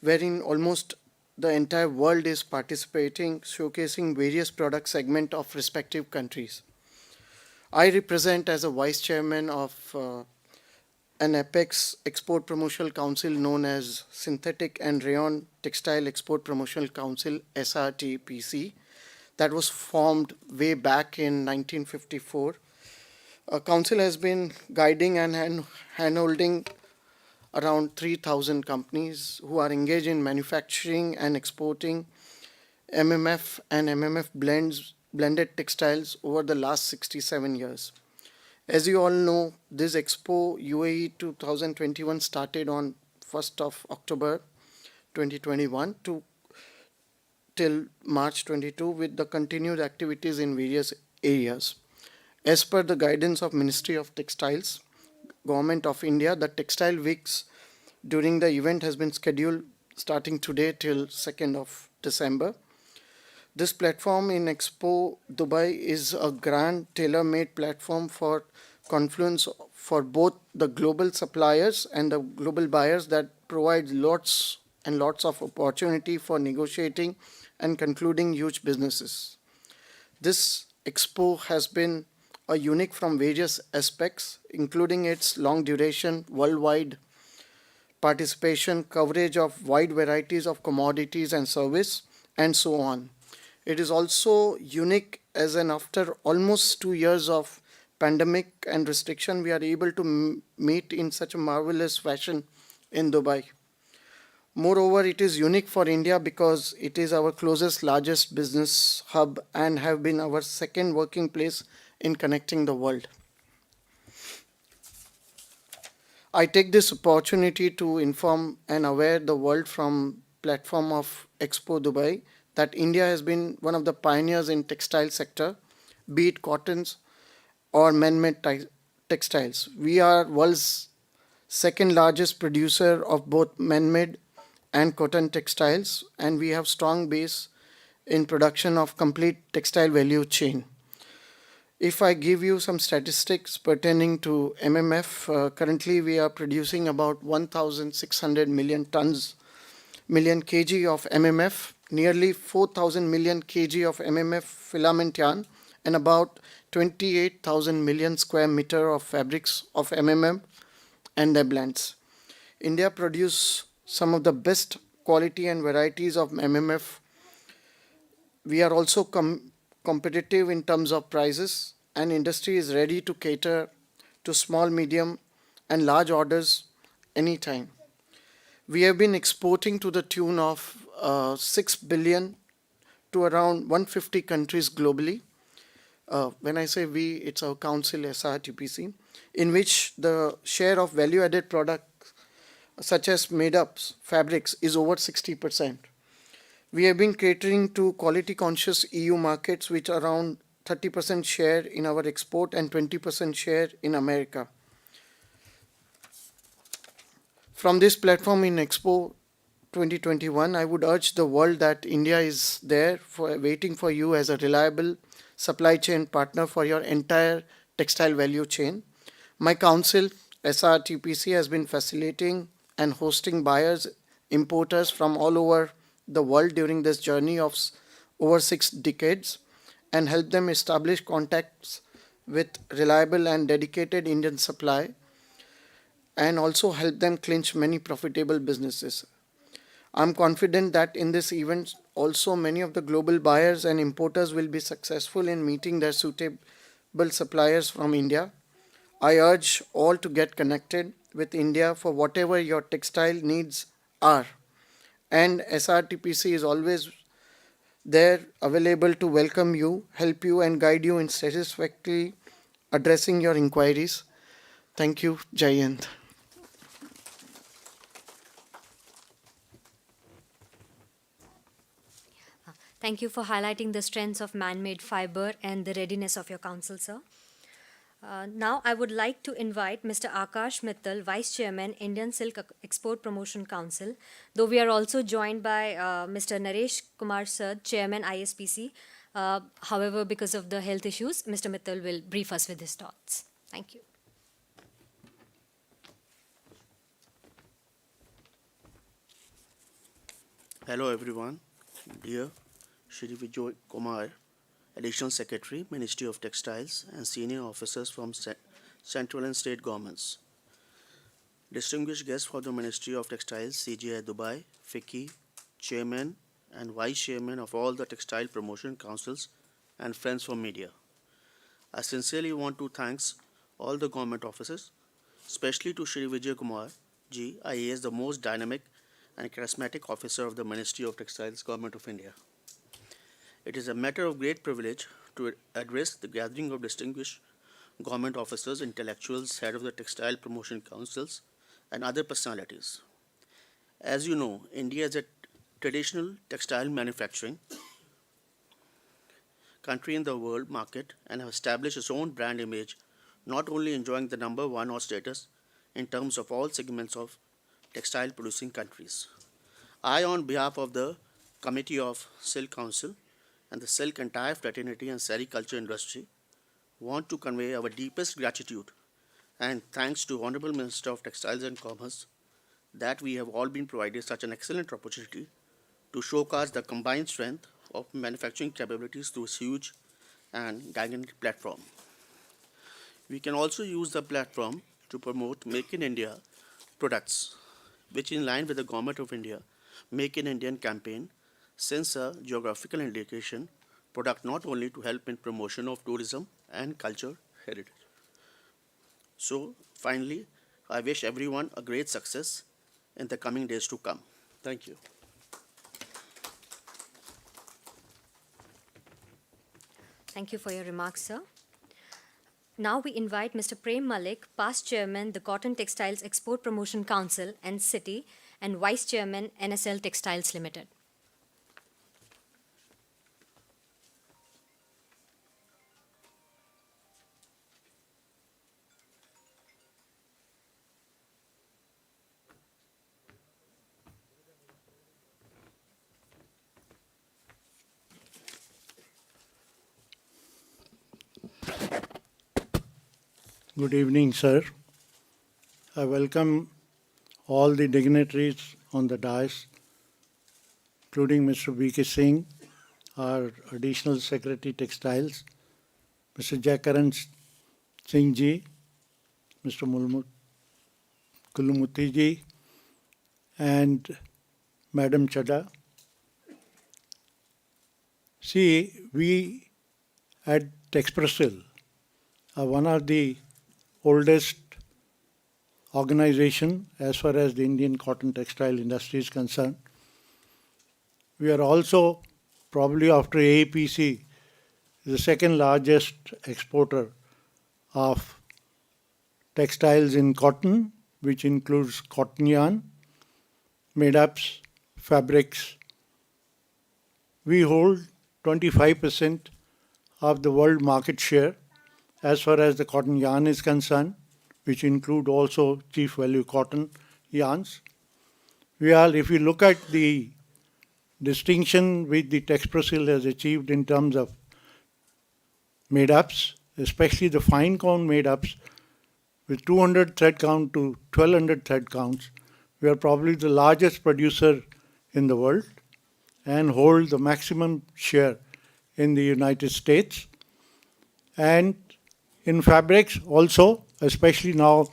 wherein almost the entire world is participating, showcasing various product segments of respective countries. I represent as a Vice Chairman of an Apex Export Promotional Council known as Synthetic and Rayon Textile Export Promotional Council, SRTPC, that was formed way back in 1954. A council has been guiding and handholding around 3,000 companies who are engaged in manufacturing and exporting MMF and MMF blended textiles over the last 67 years. As you all know, this Expo UAE 2021 started on 1st of October 2021 to till March 22 with the continued activities in various areas. As per the guidance of Ministry of Textiles, Government of India, the Textile Weeks during the event has been scheduled starting today till 2nd of December. This platform in Expo Dubai is a grand tailor-made platform for confluence for both the global suppliers and the global buyers that provides lots and lots of opportunity for negotiating and concluding huge businesses. This expo has been a unique from various aspects, including its long duration, worldwide participation, coverage of wide varieties of commodities and service, and so on. It is also unique as an after almost 2 years of pandemic and restriction, we are able to meet in such a marvelous fashion in Dubai. Moreover, it is unique for India because it is our closest, largest business hub and have been our second working place in connecting the world. I take this opportunity to inform and aware the world from platform of Expo Dubai that India has been one of the pioneers in textile sector, be it cottons or man-made textiles. We are world's second largest producer of both man-made and cotton textiles, and we have strong base in production of complete textile value chain. If I give you some statistics pertaining to MMF, currently we are producing about 1,600 million kg of MMF, nearly 4,000 million kg of MMF filament yarn, and about 28,000 million square meter of fabrics of MMF and their blends. India produces some of the best quality and varieties of MMF. We are also competitive in terms of prices, and industry is ready to cater to small, medium, and large orders anytime. We have been exporting to the tune of 6 billion to around 150 countries globally. When I say we, it's our council, SRTPC, in which the share of value-added products such as made-ups, fabrics is over 60%. We have been catering to quality-conscious EU markets with around 30% share in our export and 20% share in America. From this platform in Expo 2021, I would urge the world that India is there waiting for you as a reliable supply chain partner for your entire textile value chain. My council, SRTPC, has been facilitating and hosting buyers, importers from all over the world during this journey of over 6 decades and help them establish contacts with reliable and dedicated Indian supply and also help them clinch many profitable businesses. I'm confident that in this event also many of the global buyers and importers will be successful in meeting their suitable suppliers from India. I urge all to get connected with India for whatever your textile needs are. And SRTPC is always there available to welcome you, help you and guide you in satisfactorily addressing your inquiries. Thank you. Jai Hind. Thank you for highlighting the strengths of man-made fiber and the readiness of your council, sir. Now I would like to invite Mr. Akash Mittal, Vice Chairman, Indian Silk Export Promotion Council, though we are also joined by Mr. Naresh Kumar Sir, Chairman, ISPC. However, because of the health issues, Mr. Mittal will brief us with his thoughts. Thank you. Hello everyone. Dear Shri Vijay Kumar, Additional Secretary, Ministry of Textiles, and senior officers from central and state governments. Distinguished guests for the Ministry of Textiles, CGI Dubai, FICCI, Chairman and Vice Chairman of all the Textile Promotion Councils, and friends from media. I sincerely want to thank all the government officers, especially to Shri Vijay Kumar Ji, IAS, the most dynamic and charismatic officer of the Ministry of Textiles, Government of India. It is a matter of great privilege to address the gathering of distinguished government officers, intellectuals, head of the textile promotion councils, and other personalities. As you know, India is a traditional textile manufacturing country in the world market and have established its own brand image, not only enjoying the number one or status in terms of all segments of textile producing countries. I, on behalf of the Committee of Silk Council and the Silk entire fraternity and sericulture industry, want to convey our deepest gratitude and thanks to Honorable Minister of Textiles and Commerce that we have all been provided such an excellent opportunity to showcase the combined strength of manufacturing capabilities through this huge and gigantic platform. We can also use the platform to promote Make in India products, which in line with the Government of India Make in Indian campaign, since a geographical indication product not only to help in promotion of tourism and culture heritage. So finally, I wish everyone a great success in the coming days to come. Thank you. Thank you for your remarks, sir. Now we invite Mr. Prem Malik, past chairman, the Cotton Textiles Export Promotion Council and City, and vice chairman, NSL Textiles Limited. Good evening, sir. I welcome all the dignitaries on the dais, including Mr. Vijay Singh, our Additional Secretary Textiles, Mr. Jakaran Singh ji, Mr. Kulumuthi ji, and Madam Chadha. See, we at Texprosil are one of the oldest organization as far as the Indian cotton textile industry is concerned. We are also, probably after AAPC, the second largest exporter of textiles in cotton, which includes cotton yarn, made-ups, fabrics. We hold 25% of the world market share as far as the cotton yarn is concerned, which include also chief value cotton yarns. We are, if you look at the distinction which the Texprosil has achieved in terms of made-ups, especially the fine count made-ups, with 200 thread count to 1200 thread counts, we are probably the largest producer in the world and hold the maximum share in the United States. And in fabrics also, especially now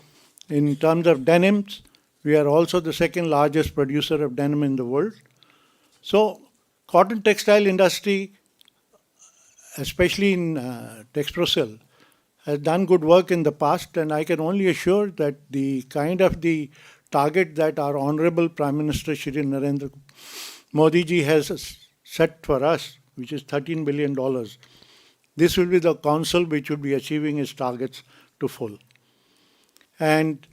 in terms of denims, we are also the second largest producer of denim in the world. So cotton textile industry, especially in Texprosil, has done good work in the past, and I can only assure that the kind of the target that our Honorable Prime Minister Shri Narendra Modi ji has set for us, which is $13 billion, this will be the council which will be achieving its targets to full. And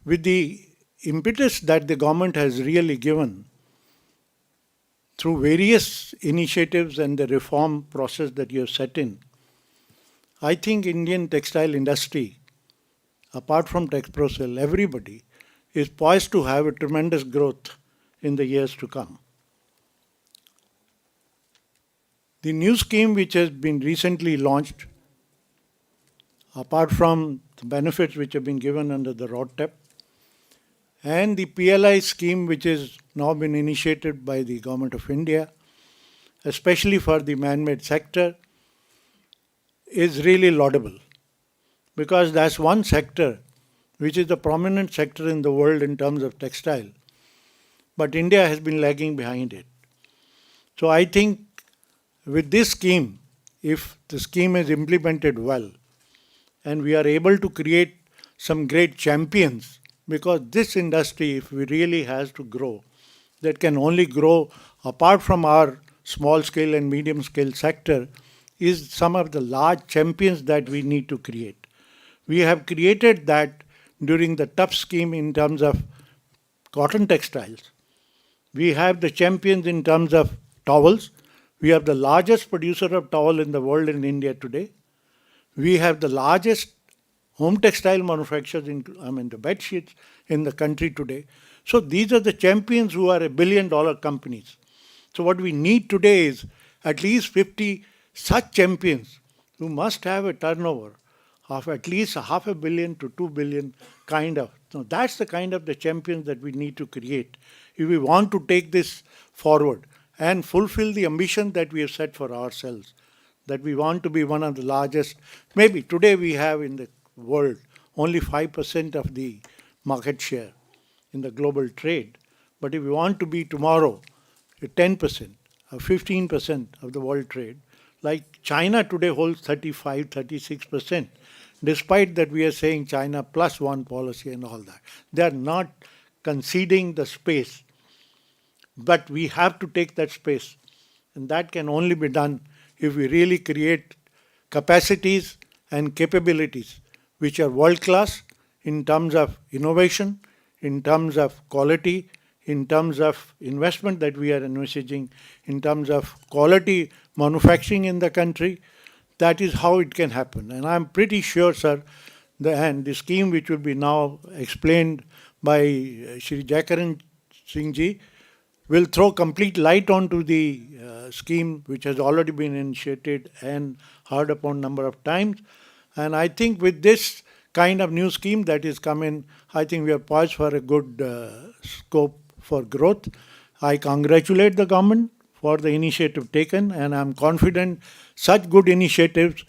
with the impetus that the government has really given through various initiatives and the reform process that you have set in, I think Indian textile industry, apart from Texprosil, everybody is poised to have a tremendous growth in the years to come. The new scheme which has been recently launched, apart from the benefits which have been given under the RODTEP, and the PLI scheme which has now been initiated by the Government of India, especially for the man-made sector, is really laudable. Because that's one sector which is the prominent sector in the world in terms of textile. But India has been lagging behind it. So I think with this scheme, if the scheme is implemented well, and we are able to create some great champions, because this industry, if we really has to grow, that can only grow apart from our small scale and medium scale sector, is some of the large champions that we need to create. We have created that during the tough scheme in terms of cotton textiles. We have the champions in terms of towels. We are the largest producer of towel in the world in India today. We have the largest home textile manufacturers, the bed sheets in the country today. So these are the champions who are $1 billion companies. So what we need today is at least 50 such champions who must have a turnover of at least $500 million to $2 billion kind of. So that's the kind of the champions that we need to create if we want to take this forward and fulfill the ambition that we have set for ourselves, that we want to be one of the largest. Maybe today we have in the world only 5% of the market share in the global trade. But if we want to be tomorrow 10% or 15% of the world trade, like China today holds 35, 36%, despite that we are saying China plus one policy and all that. They are not conceding the space, but we have to take that space. And that can only be done if we really create capacities and capabilities which are world-class in terms of innovation, in terms of quality, in terms of investment that we are envisaging, in terms of quality manufacturing in the country. That is how it can happen. And I'm pretty sure, sir, the scheme which will be now explained by Shri Jakaran Singh ji will throw complete light onto the scheme which has already been initiated and heard upon number of times. And I think with this kind of new scheme that is coming, I think we are poised for a good scope for growth. I congratulate the government for the initiative taken, and I'm confident such good initiatives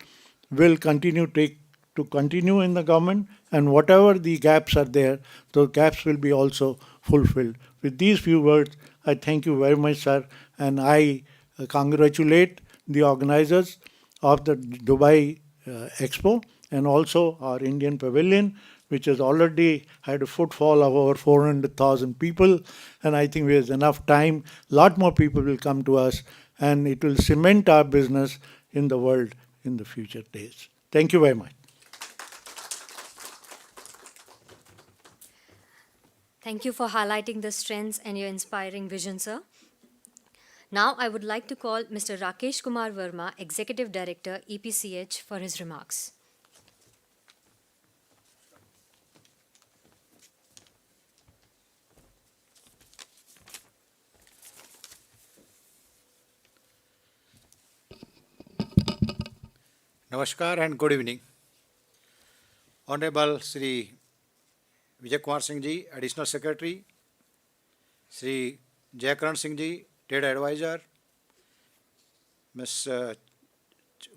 will continue in the government, and whatever the gaps are there, those gaps will be also fulfilled. With these few words, I thank you very much, sir, and I congratulate the organizers of the Dubai Expo and also our Indian Pavilion, which has already had a footfall of over 400,000 people. And I think there's enough time. A lot more people will come to us, and it will cement our business in the world in the future days. Thank you very much. Thank you for highlighting the strengths and your inspiring vision, sir. Now I would like to call Mr. Rakesh Kumar Verma, Executive Director, EPCH, for his remarks. Namaskar and good evening. Honorable Sri Vijay Kumar Singh ji, Additional Secretary, Sri Jakaran Singh ji, Trade Advisor, Ms.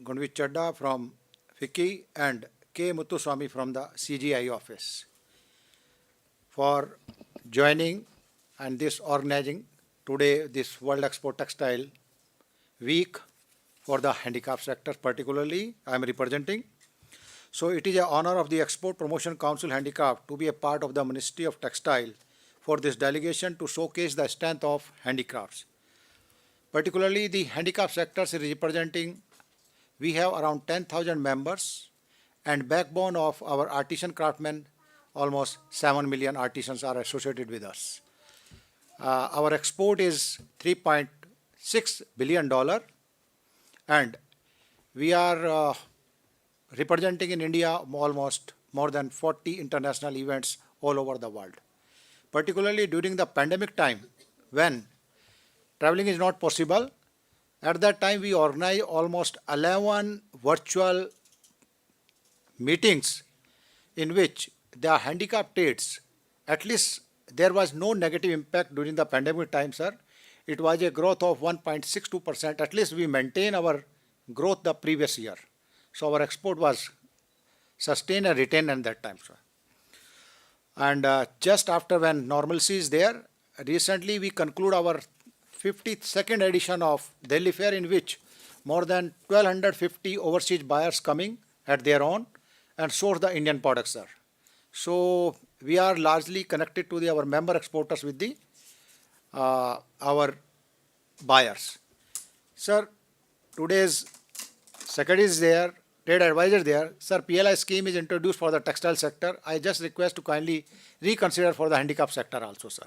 Gunvit Chadda from FICCI, and K. Muthuswamy from the CGI office for joining and this organizing today this World Expo Textile Week for the handicraft sector particularly I am representing. So it is an honor of the Export Promotion Council Handicraft to be a part of the Ministry of Textile for this delegation to showcase the strength of handicrafts. Particularly the handicraft sector is representing, we have around 10,000 members, and backbone of our artisan craftsmen, almost 7 million artisans are associated with us. Our export is $3.6 billion, and we are representing in India almost more than 40 international events all over the world. Particularly during the pandemic time, when traveling is not possible, at that time we organized almost 11 virtual meetings in which the handicraft trades, at least there was no negative impact during the pandemic time, sir. It was a growth of 1.62%. At least we maintain our growth the previous year. So our export was sustained and retained at that time, sir. And just after when normalcy is there, recently we conclude our 52nd edition of Delhi Fair, in which more than 1,250 overseas buyers coming at their own and source the Indian products, sir. So we are largely connected to our member exporters with the our buyers. Sir, today's secretary is there, trade advisor there. Sir, PLI scheme is introduced for the textile sector. I just request to kindly reconsider for the handicraft sector also, sir.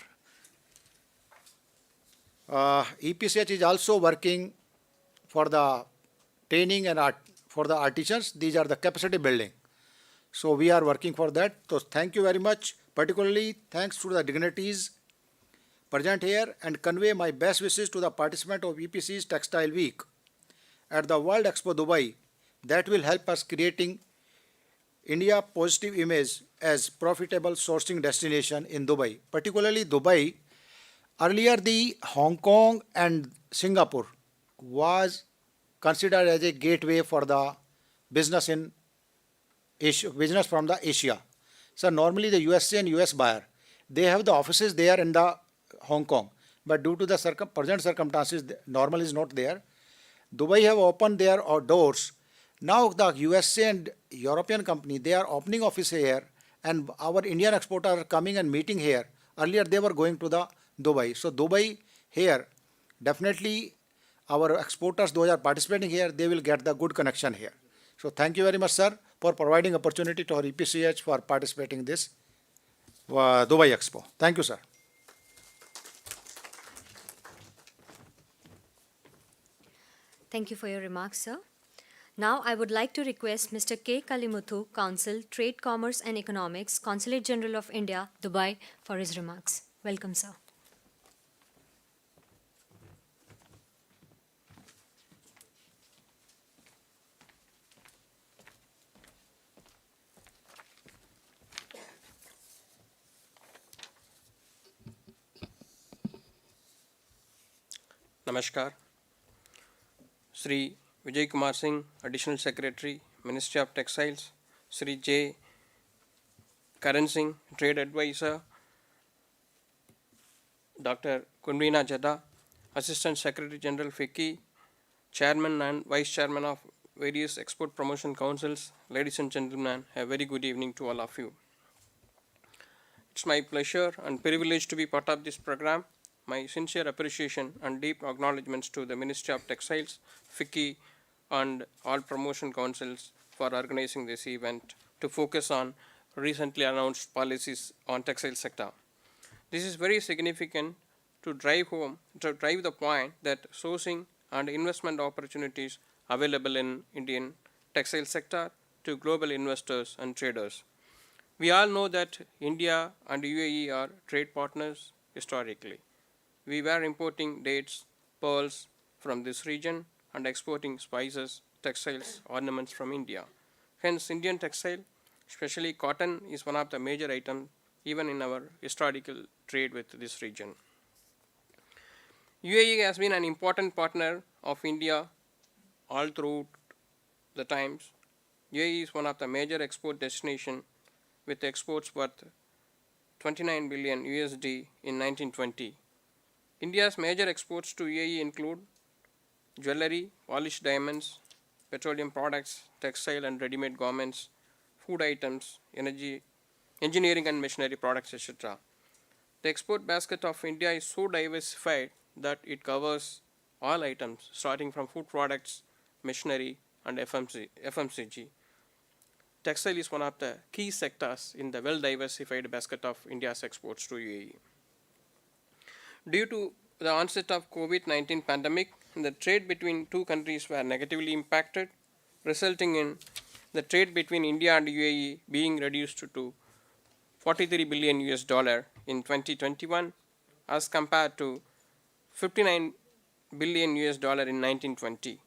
EPCH is also working for the training and for the artisans. These are the capacity building. So we are working for that. So thank you very much. Particularly thanks to the dignitaries present here, and convey my best wishes to the participant of EPC's Textile Week at the World Expo Dubai. That will help us creating India positive image as profitable sourcing destination in Dubai. Particularly Dubai, earlier the Hong Kong and Singapore was considered as a gateway for the business in Asia, business from the Asia. So normally the USA and US buyer, they have the offices there in the Hong Kong, but due to the present circumstances, normal is not there. Dubai have opened their doors. Now the USA and European company, they are opening office here, and our Indian exporters are coming and meeting here. Earlier they were going to the Dubai. So Dubai here, definitely our exporters, those are participating here, they will get the good connection here. So thank you very much, sir, for providing opportunity to our EPCH for participating in this Dubai Expo. Thank you, sir. Thank you for your remarks, sir. Now, I would like to request Mr. K. Kalimuthu, Council, Trade, Commerce and Economics, Consulate General of India, Dubai, for his remarks. Welcome, sir. Namaskar. Sri Vijay Kumar Singh, Additional Secretary, Ministry of Textiles, Sri J. Karan Singh, Trade Advisor, Dr. Kunrina Jada, Assistant Secretary General FICCI, Chairman and Vice Chairman of various Export Promotion Councils, ladies and gentlemen, a very good evening to all of you. It's my pleasure and privilege to be part of this program. My sincere appreciation and deep acknowledgements to the Ministry of Textiles, FICCI, and all promotion councils for organizing this event to focus on recently announced policies on textile sector. This is very significant to drive the point that sourcing and investment opportunities available in Indian textile sector to global investors and traders. We all know that India and UAE are trade partners historically. We were importing dates, pearls from this region and exporting spices, textiles, ornaments from India. Hence, Indian textile, especially cotton, is one of the major items even in our historical trade with this region. UAE has been an important partner of India all through the times. UAE is one of the major export destinations with exports worth 29 billion USD in 1920. India's major exports to UAE include jewelry, polished diamonds, petroleum products, textile and ready-made garments, food items, energy, engineering and machinery products, etc. The export basket of India is so diversified that it covers all items starting from food products, machinery and FMCG. Textile is one of the key sectors in the well-diversified basket of India's exports to UAE. Due to the onset of COVID-19 pandemic, the trade between two countries were negatively impacted, resulting in the trade between India and UAE being reduced to 43 billion US dollar in 2021 as compared to 59 billion US dollar in 1920.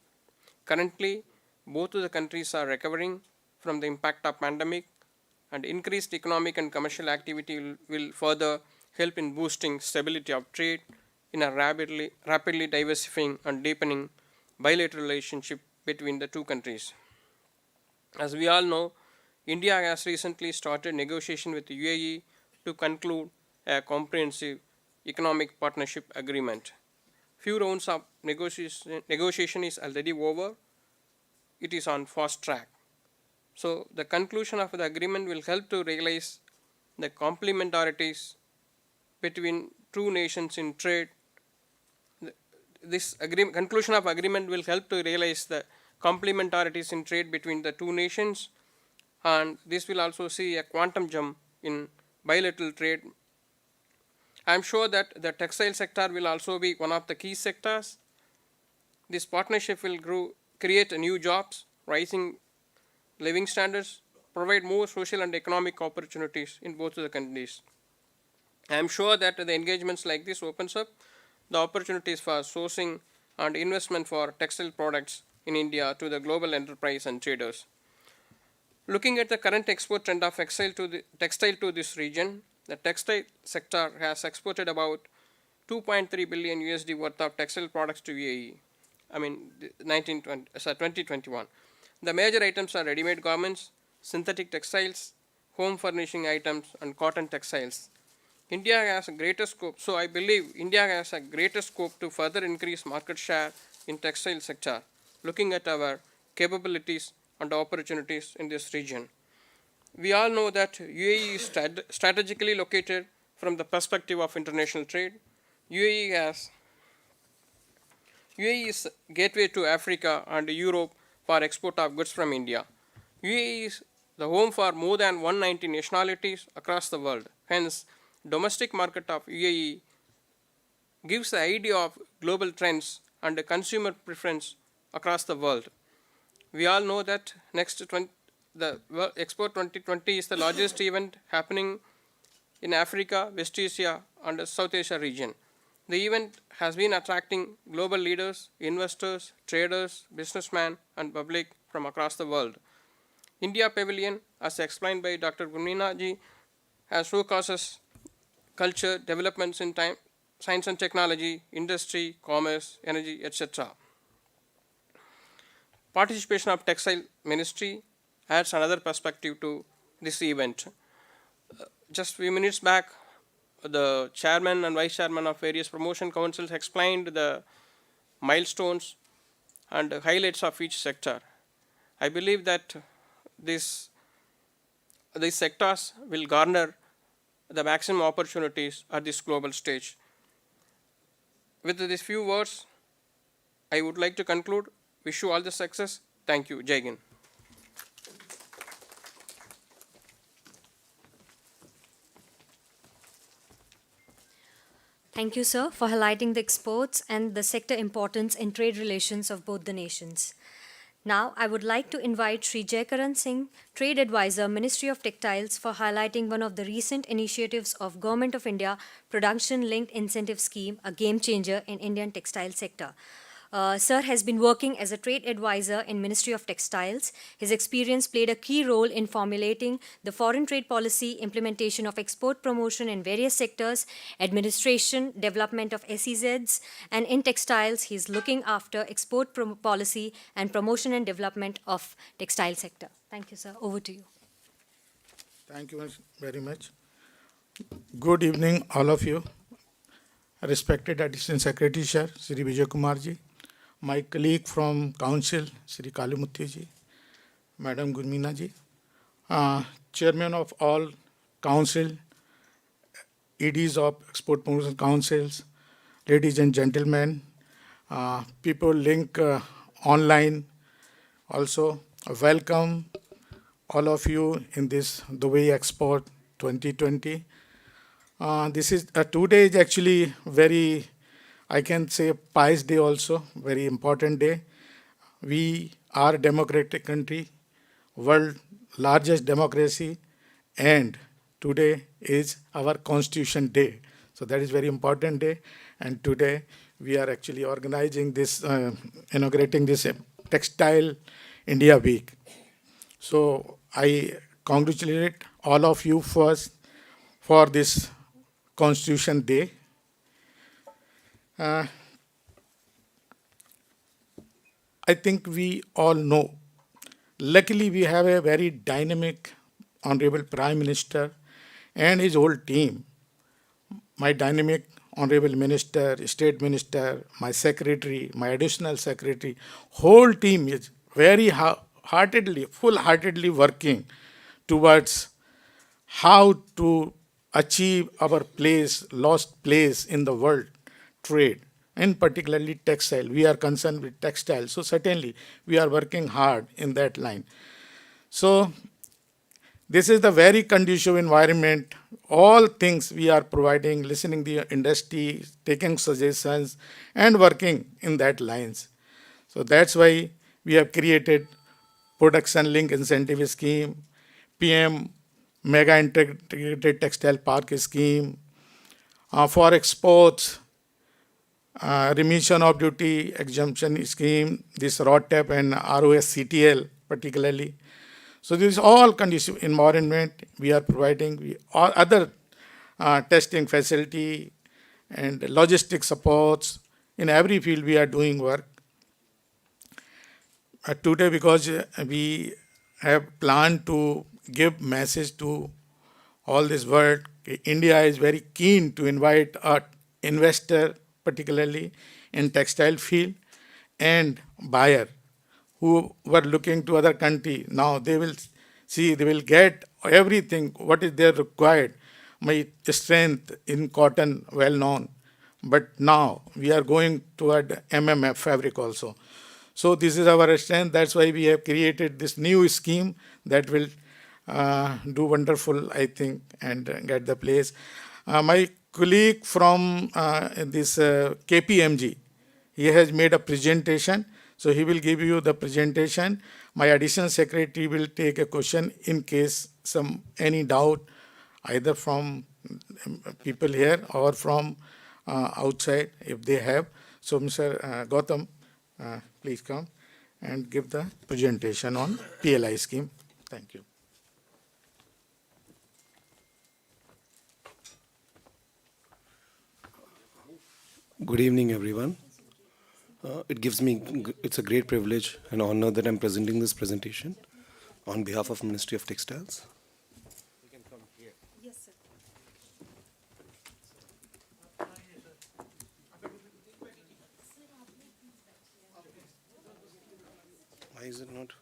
Currently, both of the countries are recovering from the impact of pandemic, and increased economic and commercial activity will further help in boosting stability of trade in a rapidly diversifying and deepening bilateral relationship between the two countries. As we all know, India has recently started negotiation with the UAE to conclude a comprehensive economic partnership agreement. Few rounds of negotiation is already over. It is on fast track. So the conclusion of the agreement will help to realize the complementarities between two nations in trade. This conclusion of agreement will help to realize the complementarities in trade between the two nations, and this will also see a quantum jump in bilateral trade I am sure that the textile sector will also be one of the key sectors. This partnership will create new jobs, rising living standards, provide more social and economic opportunities in both of the countries. I am sure that the engagements like this opens up the opportunities for sourcing and investment for textile products in India to the global enterprise and traders. Looking at the current export trend of textile to this region, the textile sector has exported about 2.3 billion USD worth of textile products to UAE. 2021. The major items are ready-made garments, synthetic textiles, home furnishing items, and cotton textiles. India has a greater scope, so I believe India has a greater scope to further increase market share in textile sector, looking at our capabilities and opportunities in this region. We all know that UAE is strategically located from the perspective of international trade. UAE is gateway to Africa and Europe for export of goods from India. UAE is the home for more than 190 nationalities across the world. Hence, domestic market of UAE gives the idea of global trends and the consumer preference across the world. We all know that the Expo 2020 is the largest event happening in Africa, West Asia, and the South Asia region. The event has been attracting global leaders, investors, traders, businessmen, and public from across the world. India Pavilion, as explained by Dr. Gurmeena ji, has showcases culture, developments in science and technology, industry, commerce, energy, etc. Participation of Textile Ministry adds another perspective to this event. Just a few minutes back, the chairman and vice chairman of various promotion councils explained the milestones and the highlights of each sector. I believe that these sectors will garner the maximum opportunities at this global stage. With these few words, I would like to conclude. Wish you all the success. Thank you. Jai Hind. Thank you, sir, for highlighting the exports and the sector importance in trade relations of both the nations. Now, I would like to invite Sri Jayakaran Singh, Trade Advisor, Ministry of Textiles, for highlighting one of the recent initiatives of Government of India Production Linked Incentive Scheme, a game changer in Indian textile sector. Sir has been working as a trade advisor in Ministry of Textiles. His experience played a key role in formulating the foreign trade policy, implementation of export promotion in various sectors, administration, development of SEZs, and in textiles, he is looking after export policy and promotion and development of textile sector. Thank you, sir. Over to you. Thank you very much. Good evening, all of you. Respected Assistant Secretary, Sir, Shri Vijay Kumar ji. My colleague from Council, Shri Kalimuthu ji, Madam Gurmeena ji, Chairman of all Council, EDs of Export Promotion Councils, ladies and gentlemen, people link online, also welcome all of you in this Dubai Expo 2020. This is today is actually very, I can say, pious day also, very important day. We are a democratic country, world largest democracy, and today is our Constitution Day. So that is very important day. And today we are actually organizing this, inaugurating this Textile India Week. So I congratulate all of you first for this Constitution Day. I think we all know. Luckily, we have a very dynamic, Honorable Prime Minister and his whole team. My dynamic Honorable Minister, State Minister, my Secretary, my Additional Secretary, whole team is very heartedly, full-heartedly working towards how to achieve our place, lost place in the world trade, and particularly textile. We are concerned with textile. So certainly we are working hard in that line. So This is the very conducive environment. All things we are providing, listening to the industry, taking suggestions, and working in that lines. So that's why we have created production link incentive scheme, PM mega integrated textile park scheme, for exports, remission of duty exemption scheme, this RODTAP and ROSCTL particularly. So this is all conducive environment we are providing. All other testing facility and logistic supports. In every field we are doing work. Today, because we have planned to give message to all this world, India is very keen to invite an investor, particularly in textile field, and buyer who were looking to other country. Now they will see, they will get everything, what is there required. My strength in cotton, well known. But now we are going toward MMF fabric also. So this is our strength. That's why we have created this new scheme that will do wonderful, I think, and get the place. My colleague from this KPMG, he has made a presentation. So he will give you the presentation. My additional secretary will take a question in case any doubt, either from people here or from outside, if they have. So Mr. Gautam, please come and give the presentation on PLI scheme. Thank you. Good evening, everyone. It's a great privilege and honor that I'm presenting this presentation on behalf of Ministry of Textiles. You can come here. Yes, sir. Why is it not?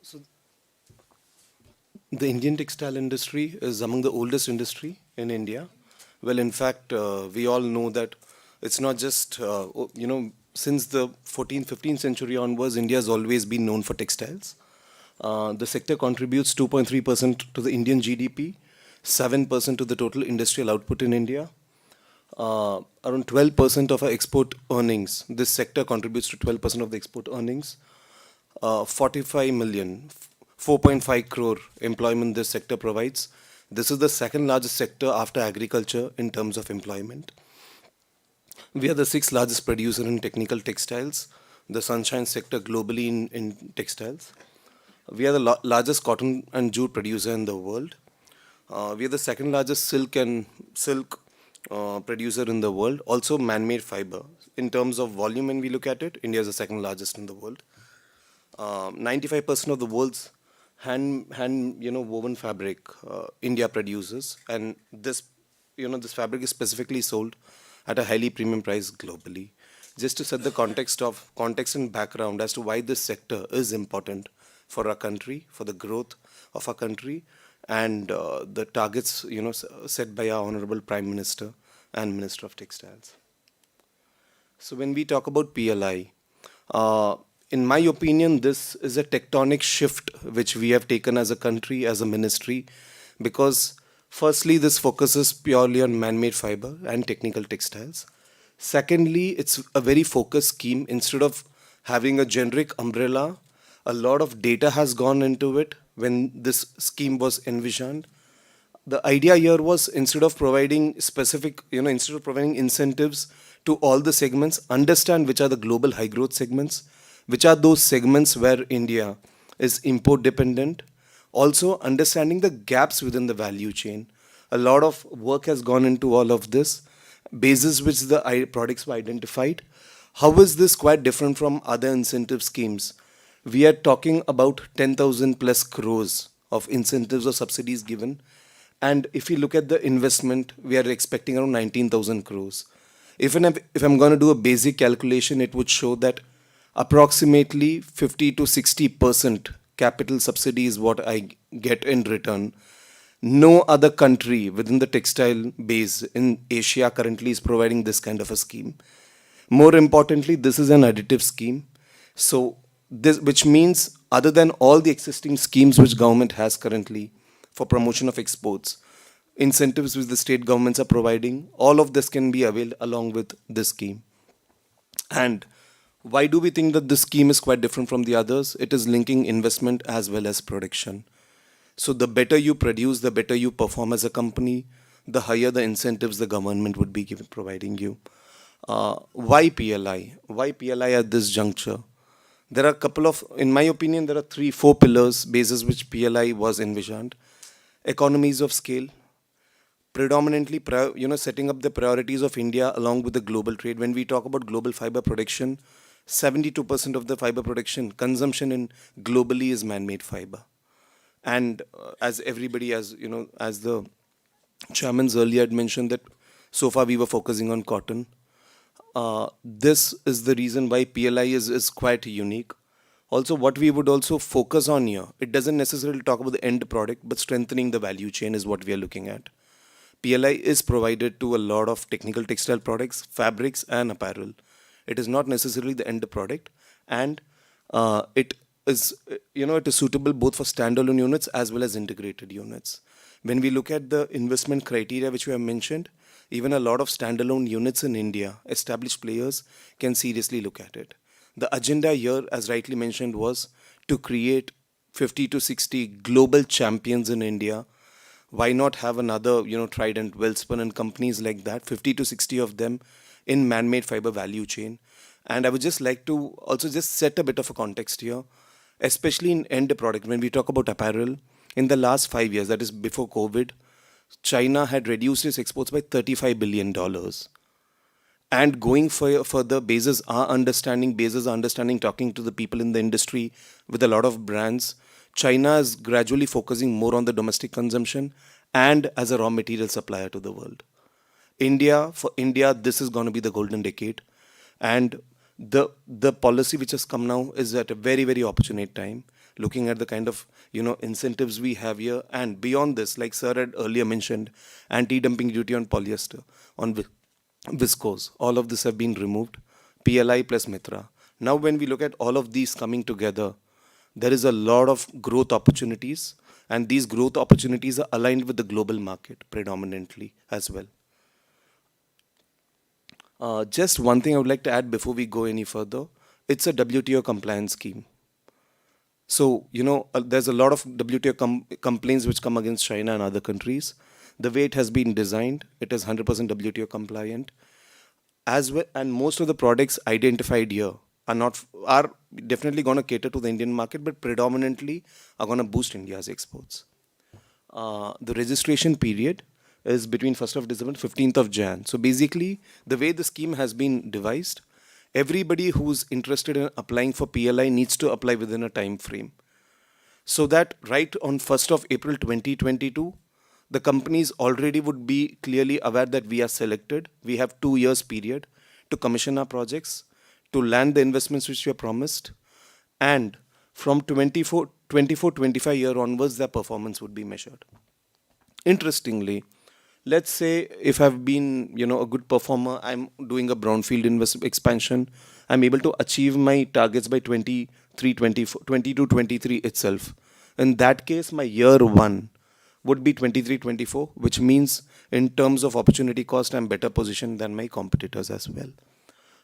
So, the Indian textile industry is among the oldest industry in India. Well, in fact, we all know that it's not just, since the 14th, 15th century onwards, India has always been known for textiles. The sector contributes 2.3% to the Indian GDP, 7% to the total industrial output in India. Around 12% of our export earnings, this sector contributes to 12% of the export earnings. 45 million, 4.5 crore employment this sector provides. This is the second largest sector after agriculture in terms of employment. We are the sixth largest producer in technical textiles, the sunshine sector globally in textiles. We are the largest cotton and jute producer in the world. We are the second largest silk producer in the world, also man-made fiber. In terms of volume, when we look at it, India is the second largest in the world. 95% of the world's woven fabric India produces, and this fabric is specifically sold at a highly premium price globally. Just to set the context and background as to why this sector is important for our country, for the growth of our country, and the targets set by our Honorable Prime Minister and Minister of Textiles. So when we talk about PLI, in my opinion, this is a tectonic shift which we have taken as a country, as a ministry, because firstly, this focuses purely on man-made fiber and technical textiles. Secondly, it's a very focused scheme. Instead of having a generic umbrella, a lot of data has gone into it when this scheme was envisioned. The idea here was, instead of providing incentives to all the segments, understand which are the global high growth segments, which are those segments where India is import dependent. Also understanding the gaps within the value chain. A lot of work has gone into all of this, basis which the products were identified. How is this quite different from other incentive schemes? We are talking about 10,000 plus crores of incentives or subsidies given. And if you look at the investment, we are expecting around 19,000 crores. If I'm going to do a basic calculation, it would show that approximately 50 to 60% capital subsidy is what I get in return. No other country within the textile base in Asia currently is providing this kind of a scheme. More importantly, this is an additive scheme. So this, which means other than all the existing schemes which government has currently for promotion of exports, incentives which the state governments are providing, all of this can be availed along with this scheme. And why do we think that this scheme is quite different from the others? It is linking investment as well as production. So the better you produce, the better you perform as a company, the higher the incentives the government would be providing you. Why PLI? Why PLI at this juncture? There are a couple of, in my opinion, there are 3-4 pillars, bases which PLI was envisioned. Economies of scale, predominantly, setting up the priorities of India along with the global trade. When we talk about global fiber production, 72% of the fiber production consumption in globally is man-made fiber. And as everybody, as the chairman's earlier had mentioned that so far we were focusing on cotton. This is the reason why PLI is quite unique. Also, what we would also focus on here, it doesn't necessarily talk about the end product, but strengthening the value chain is what we are looking at. PLI is provided to a lot of technical textile products, fabrics and apparel. It is not necessarily the end product, and it is suitable both for standalone units as well as integrated units. When we look at the investment criteria which we have mentioned, even a lot of standalone units in India, established players can seriously look at it. The agenda here, as rightly mentioned, was to create 50 to 60 global champions in India. Why not have another, Trident, Welspun and companies like that, 50 to 60 of them in man-made fiber value chain. And I would just like to also just set a bit of a context here, especially in end product. When we talk about apparel, in the last 5 years, that is before COVID, China had reduced its exports by $35 billion. And going further, bases are understanding, talking to the people in the industry with a lot of brands, China is gradually focusing more on the domestic consumption and as a raw material supplier to the world. For India, this is going to be the golden decade. And the policy which has come now is at a very, very opportune time, looking at the kind of incentives we have here. And beyond this, like sir had earlier mentioned, anti-dumping duty on polyester, on viscose, all of this have been removed. PLI plus Mitra. Now when we look at all of these coming together, there is a lot of growth opportunities, and these growth opportunities are aligned with the global market predominantly as well. Just one thing I would like to add before we go any further. It's a WTO compliance scheme. So, there's a lot of WTO complaints which come against China and other countries. The way it has been designed, it is 100% WTO compliant. As well, and most of the products identified here are definitely going to cater to the Indian market, but predominantly are going to boost India's exports. The registration period is between 1st of December and 15th of Jan. So basically, the way the scheme has been devised, everybody who's interested in applying for PLI needs to apply within a time frame. So that right on 1st of April 2022, the companies already would be clearly aware that we are selected. We have 2 years period to commission our projects, to land the investments which we have promised, and from 24-25 year onwards, their performance would be measured. Interestingly, let's say if I've been a good performer, I'm doing a brownfield expansion, I'm able to achieve my targets by 22-23 itself. In that case, my year 1 would be 23-24, which means in terms of opportunity cost, I'm better positioned than my competitors as well.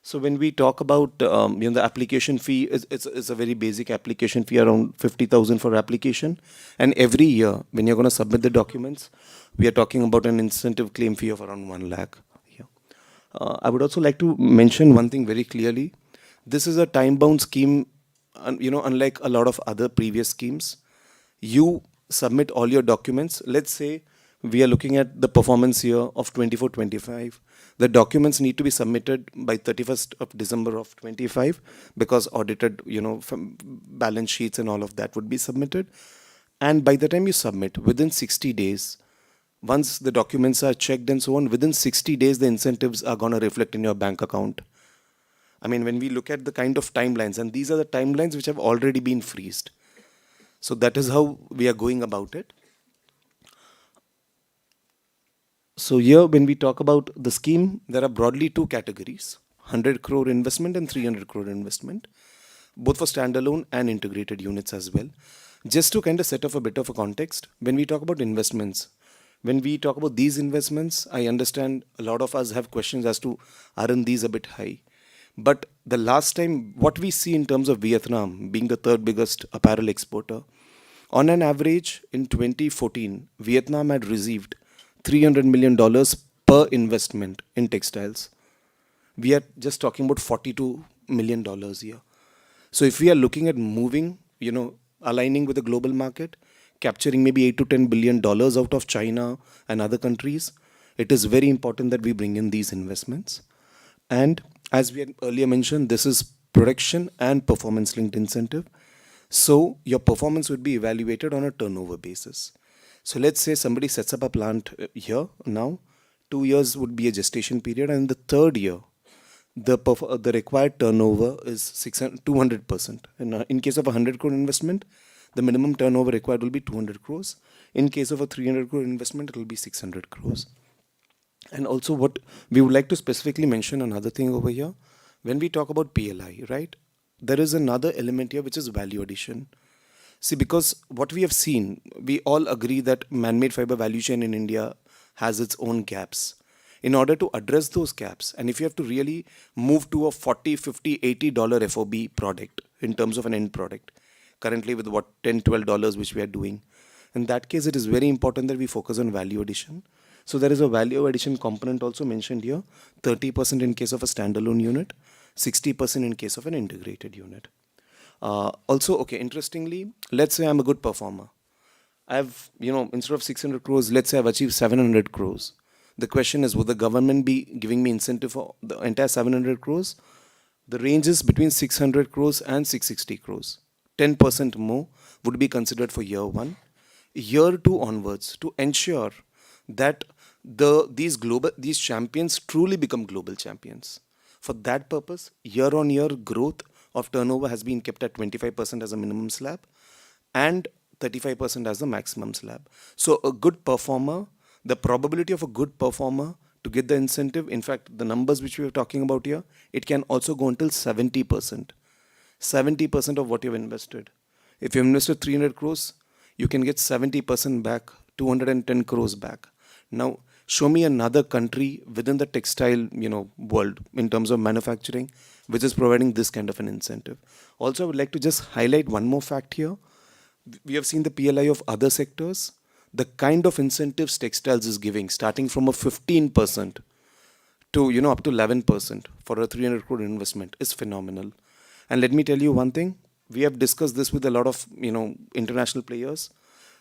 So when we talk about the application fee, it's a very basic application fee, around 50,000 for application. And every year, when you're going to submit the documents, we are talking about an incentive claim fee of around 1 lakh. Yeah. I would also like to mention one thing very clearly. This is a time-bound scheme, unlike a lot of other previous schemes. You submit all your documents. Let's say we are looking at the performance year of 24-25. The documents need to be submitted by 31st of December of 25 because audited, from balance sheets and all of that would be submitted. And by the time you submit, within 60 days, once the documents are checked and so on, within 60 days, the incentives are going to reflect in your bank account. I mean, when we look at the kind of timelines, and these are the timelines which have already been freezed. So that is how we are going about it. So here, when we talk about the scheme, there are broadly two categories: 100 crore investment and 300 crore investment, both for standalone and integrated units as well. Just to kind of set up a bit of a context, when we talk about investments, when we talk about these investments, I understand a lot of us have questions as to, aren't these a bit high? But the last time, what we see in terms of Vietnam being the third biggest apparel exporter, on an average in 2014, Vietnam had received $300 million per investment in textiles. We are just talking about $42 million here. So if we are looking at moving, aligning with the global market, capturing maybe $8 to $10 billion out of China and other countries, it is very important that we bring in these investments. And as we had earlier mentioned, this is production and performance linked incentive. So your performance would be evaluated on a turnover basis. So let's say somebody sets up a plant here now, 2 years would be a gestation period, and in the third year, the required turnover is 200%. And in case of a 100 crore investment, the minimum turnover required will be 200 crores. In case of a 300 crore investment, it will be 600 crores. And also what we would like to specifically mention another thing over here, when we talk about PLI, right? There is another element here which is value addition. See, because what we have seen, we all agree that man-made fiber value chain in India has its own gaps. In order to address those gaps, and if you have to really move to a $40, $50, $80 FOB product in terms of an end product, currently with what, $10, $12 which we are doing, in that case, it is very important that we focus on value addition. So there is a value addition component also mentioned here, 30% in case of a standalone unit, 60% in case of an integrated unit. Interestingly, let's say I'm a good performer. I've, instead of 600 crores, let's say I've achieved 700 crores. The question is, would the government be giving me incentive for the entire 700 crores? The range is between 600 crores and 660 crores. 10% more would be considered for year one. Year two onwards, to ensure that these champions truly become global champions. For that purpose, year-on-year growth of turnover has been kept at 25% as a minimum slab and 35% as the maximum slab. So a good performer, the probability of a good performer to get the incentive, in fact, the numbers which we are talking about here, it can also go until 70%. 70% of what you've invested. If you invested 300 crores, you can get 70% back, 210 crores back. Now, show me another country within the textile, world in terms of manufacturing, which is providing this kind of an incentive. Also, I would like to just highlight one more fact here. We have seen the PLI of other sectors. The kind of incentives textiles is giving, starting from a 15% to, up to 11% for a 300 crore investment is phenomenal. And let me tell you one thing, we have discussed this with a lot of, international players,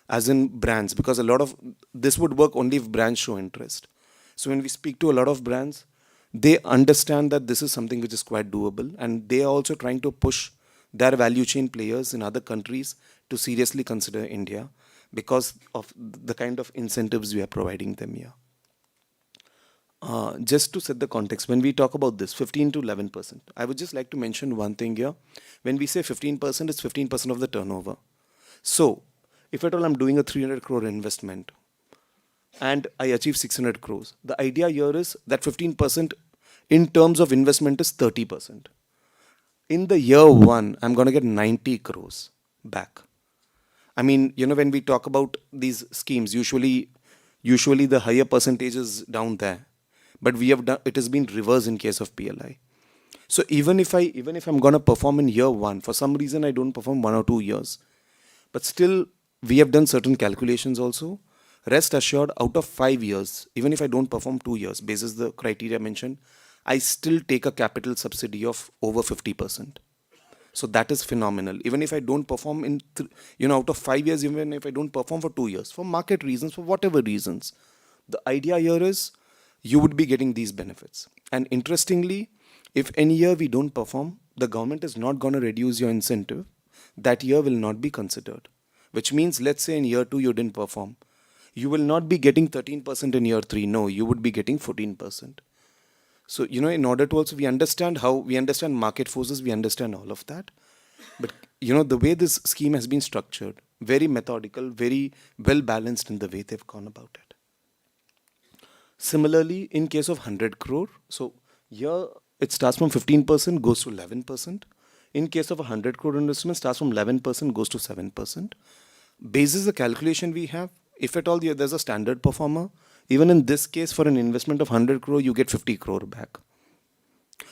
as in brands, because a lot of this would work only if brands show interest. So when we speak to a lot of brands, they understand that this is something which is quite doable, and they are also trying to push their value chain players in other countries to seriously consider India because of the kind of incentives we are providing them here. Just to set the context, when we talk about this 15 to 11%, I would just like to mention one thing here. When we say 15%, it's 15% of the turnover. So if at all I'm doing a 300 crore investment and I achieve 600 crores, the idea here is that 15% in terms of investment is 30%. In the year one, I'm going to get 90 crores back. I mean, when we talk about these schemes, usually the higher percentage is down there. But we have done, it has been reversed in case of PLI. So even if I'm going to perform in year one, for some reason I don't perform 1 or 2 years, but still we have done certain calculations also. Rest assured, out of 5 years, even if I don't perform 2 years, basis the criteria mentioned, I still take a capital subsidy of over 50%. So that is phenomenal. Even if I don't perform in, out of 5 years, even if I don't perform for 2 years, for market reasons, for whatever reasons, the idea here is you would be getting these benefits. And interestingly, if any year we don't perform, the government is not going to reduce your incentive. That year will not be considered. Which means, let's say in year 2 you didn't perform. You will not be getting 13% in year 3. No, you would be getting 14%. So, in order to also, we understand market forces, we understand all of that. But, the way this scheme has been structured, very methodical, very well balanced in the way they've gone about it. Similarly, in case of 100 crore, so here it starts from 15%, goes to 11%. In case of a 100 crore investment, starts from 11%, goes to 7%. Basis the calculation we have, if at all there's a standard performer, even in this case for an investment of 100 crore, you get 50 crore back.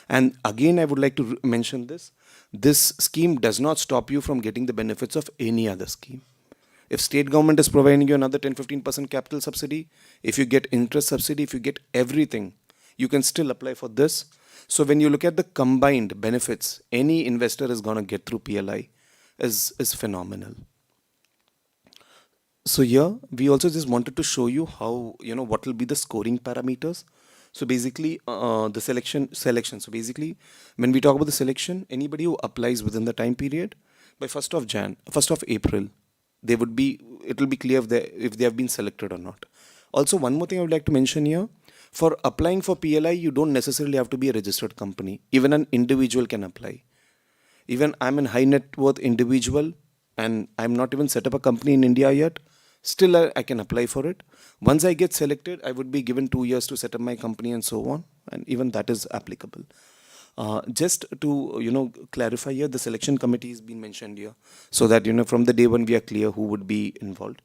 And again, I would like to mention this. This scheme does not stop you from getting the benefits of any other scheme. If state government is providing you another 10-15% capital subsidy, if you get interest subsidy, if you get everything, you can still apply for this. So when you look at the combined benefits, any investor is going to get through PLI is phenomenal. So here, we also just wanted to show you how, what will be the scoring parameters. So basically, the selection. So basically, when we talk about the selection, anybody who applies within the time period, by 1st of April, it will be clear if they have been selected or not. Also, one more thing I would like to mention here, for applying for PLI, you don't necessarily have to be a registered company. Even an individual can apply. Even I'm a high net worth individual and I'm not even set up a company in India yet. Still, I can apply for it. Once I get selected, I would be given 2 years to set up my company and so on. And even that is applicable. Just to, clarify here, the selection committee has been mentioned here. So that, from the day when we are clear who would be involved.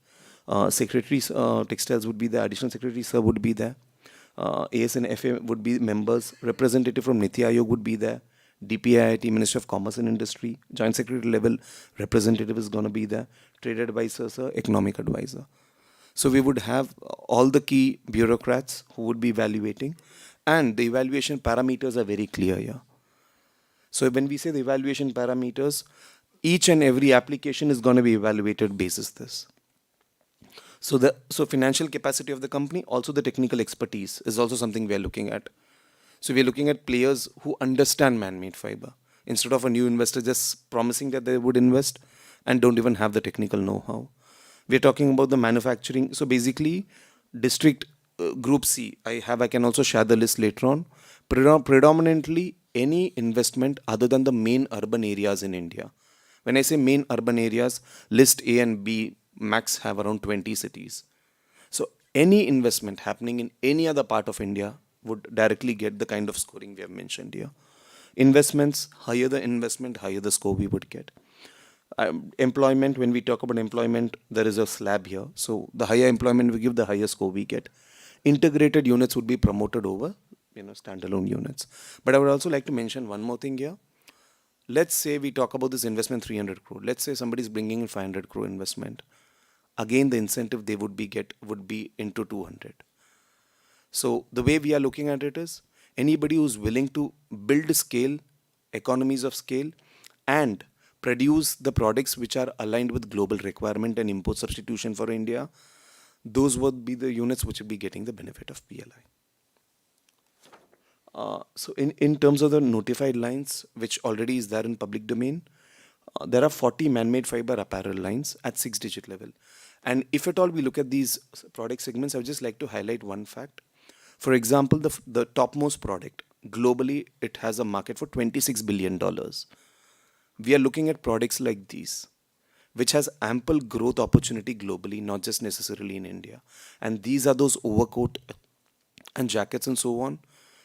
Secretaries, Textiles would be there, additional secretary sir would be there. AS and FA would be members. Representative from Niti Aayog would be there. DPIIT, Ministry of Commerce and Industry, Joint Secretary level representative is going to be there. Trade advisor, sir, economic advisor. So we would have all the key bureaucrats who would be evaluating, and the evaluation parameters are very clear here. So when we say the evaluation parameters, each and every application is going to be evaluated basis this. So financial capacity of the company, also the technical expertise is also something we are looking at. So we are looking at players who understand man-made fiber, instead of a new investor just promising that they would invest and don't even have the technical know-how. We're talking about the manufacturing. So basically, district group C, I can also share the list later on. Predominantly, any investment other than the main urban areas in India. When I say main urban areas, list A and B max have around 20 cities. So any investment happening in any other part of India would directly get the kind of scoring we have mentioned here. Investments, higher the investment, higher the score we would get. Employment, when we talk about employment, there is a slab here. So the higher employment we give, the higher score we get. Integrated units would be promoted over, standalone units. But I would also like to mention one more thing here. Let's say we talk about this investment 300 crore. Let's say somebody is bringing in 500 crore investment. Again, the incentive they would be into 200. So the way we are looking at it is, anybody who's willing to build scale, economies of scale, and produce the products which are aligned with global requirement and import substitution for India, those would be the units which will be getting the benefit of PLI. So in terms of the notified lines, which already is there in public domain, there are 40 man-made fiber apparel lines at 6-digit level. And if at all we look at these product segments, I would just like to highlight one fact. For example, the topmost product, globally, it has a market for $26 billion. We are looking at products like these, which has ample growth opportunity globally, not just necessarily in India. And these are those overcoat and jackets and so on,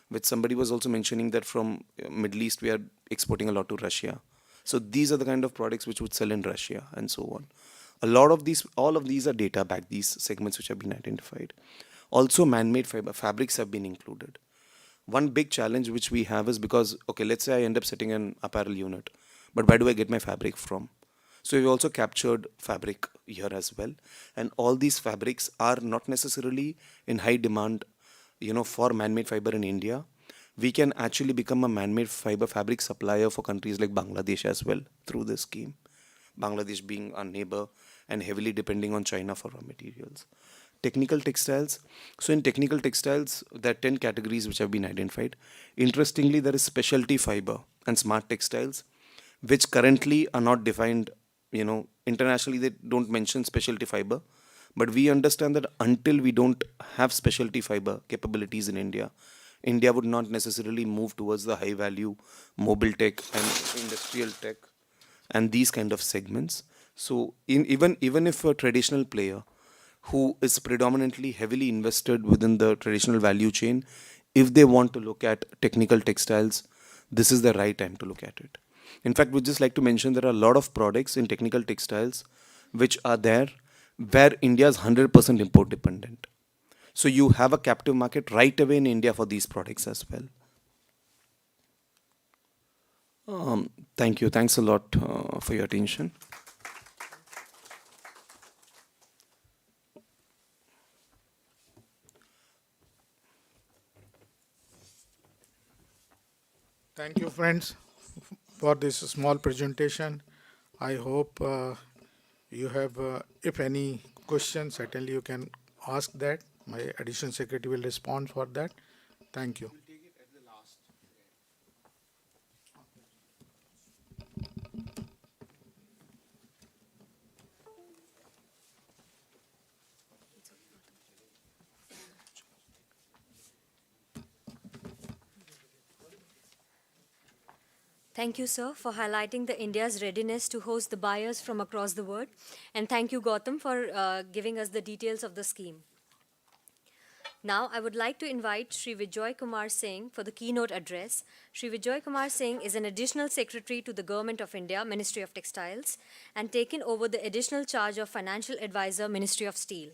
which somebody was also mentioning that from Middle East, we are exporting a lot to Russia. So these are the kind of products which would sell in Russia and so on. All of these are data back, these segments which have been identified. Also, man-made fiber fabrics have been included. One big challenge which we have is because, okay, let's say I end up setting an apparel unit, but where do I get my fabric from? So we've also captured fabric here as well. And all these fabrics are not necessarily in high demand, for man-made fiber in India. We can actually become a man-made fiber fabric supplier for countries like Bangladesh as well through this scheme. Bangladesh being our neighbor and heavily depending on China for raw materials. Technical textiles. So in technical textiles, there are 10 categories which have been identified. Interestingly, there is specialty fiber and smart textiles, which currently are not defined. Internationally, they don't mention specialty fiber. But we understand that until we don't have specialty fiber capabilities in India, India would not necessarily move towards the high value mobile tech and industrial tech and these kind of segments. So even if a traditional player who is predominantly heavily invested within the traditional value chain, if they want to look at technical textiles, this is the right time to look at it. In fact, we'd just like to mention there are a lot of products in technical textiles which are there where India is 100% import dependent. So you have a captive market right away in India for these products as well. Thank you. Thanks a lot for your attention. Thank you, friends, for this small presentation. I hope you have, if any questions, certainly you can ask that. My additional secretary will respond for that. Thank you. Thank you, sir, for highlighting the India's readiness to host the buyers from across the world. And thank you, Gautam, for giving us the details of the scheme. Now, I would like to invite Sri Vijay Kumar Singh for the keynote address. Sri Vijay Kumar Singh is an additional secretary to the Government of India, Ministry of Textiles, and taken over the additional charge of financial advisor, Ministry of Steel.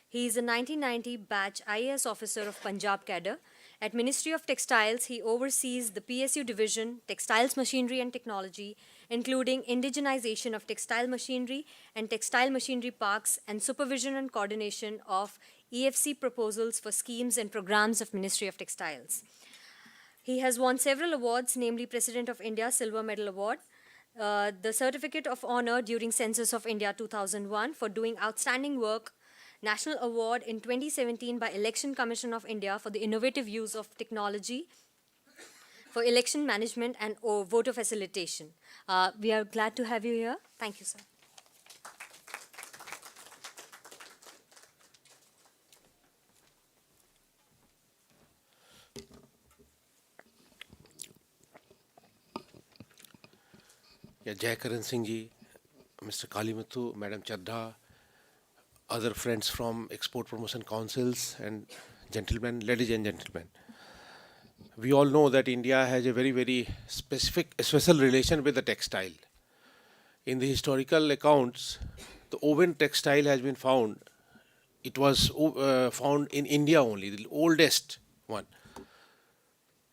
He is a 1990 batch IAS officer of Punjab cadre. At Ministry of Textiles, he oversees the PSU division, Textiles Machinery and Technology, including indigenization of textile machinery and textile machinery parks, and supervision and coordination of EFC proposals for schemes and programs of Ministry of Textiles. He has won several awards, namely President of India Silver Medal Award, the Certificate of Honor during Census of India 2001 for doing outstanding work, National Award in 2017 by Election Commission of India for the innovative use of technology for election management and voter facilitation. We are glad to have you here. Thank you, sir. Yeah, Jayakaran Singh ji, Mr. Kalimathu, Madam Chadda, other friends from Export Promotion Councils, and gentlemen, ladies and gentlemen. We all know that India has a very, very special relation with the textile. In the historical accounts, the woven textile has been found. It was found in India only, the oldest one.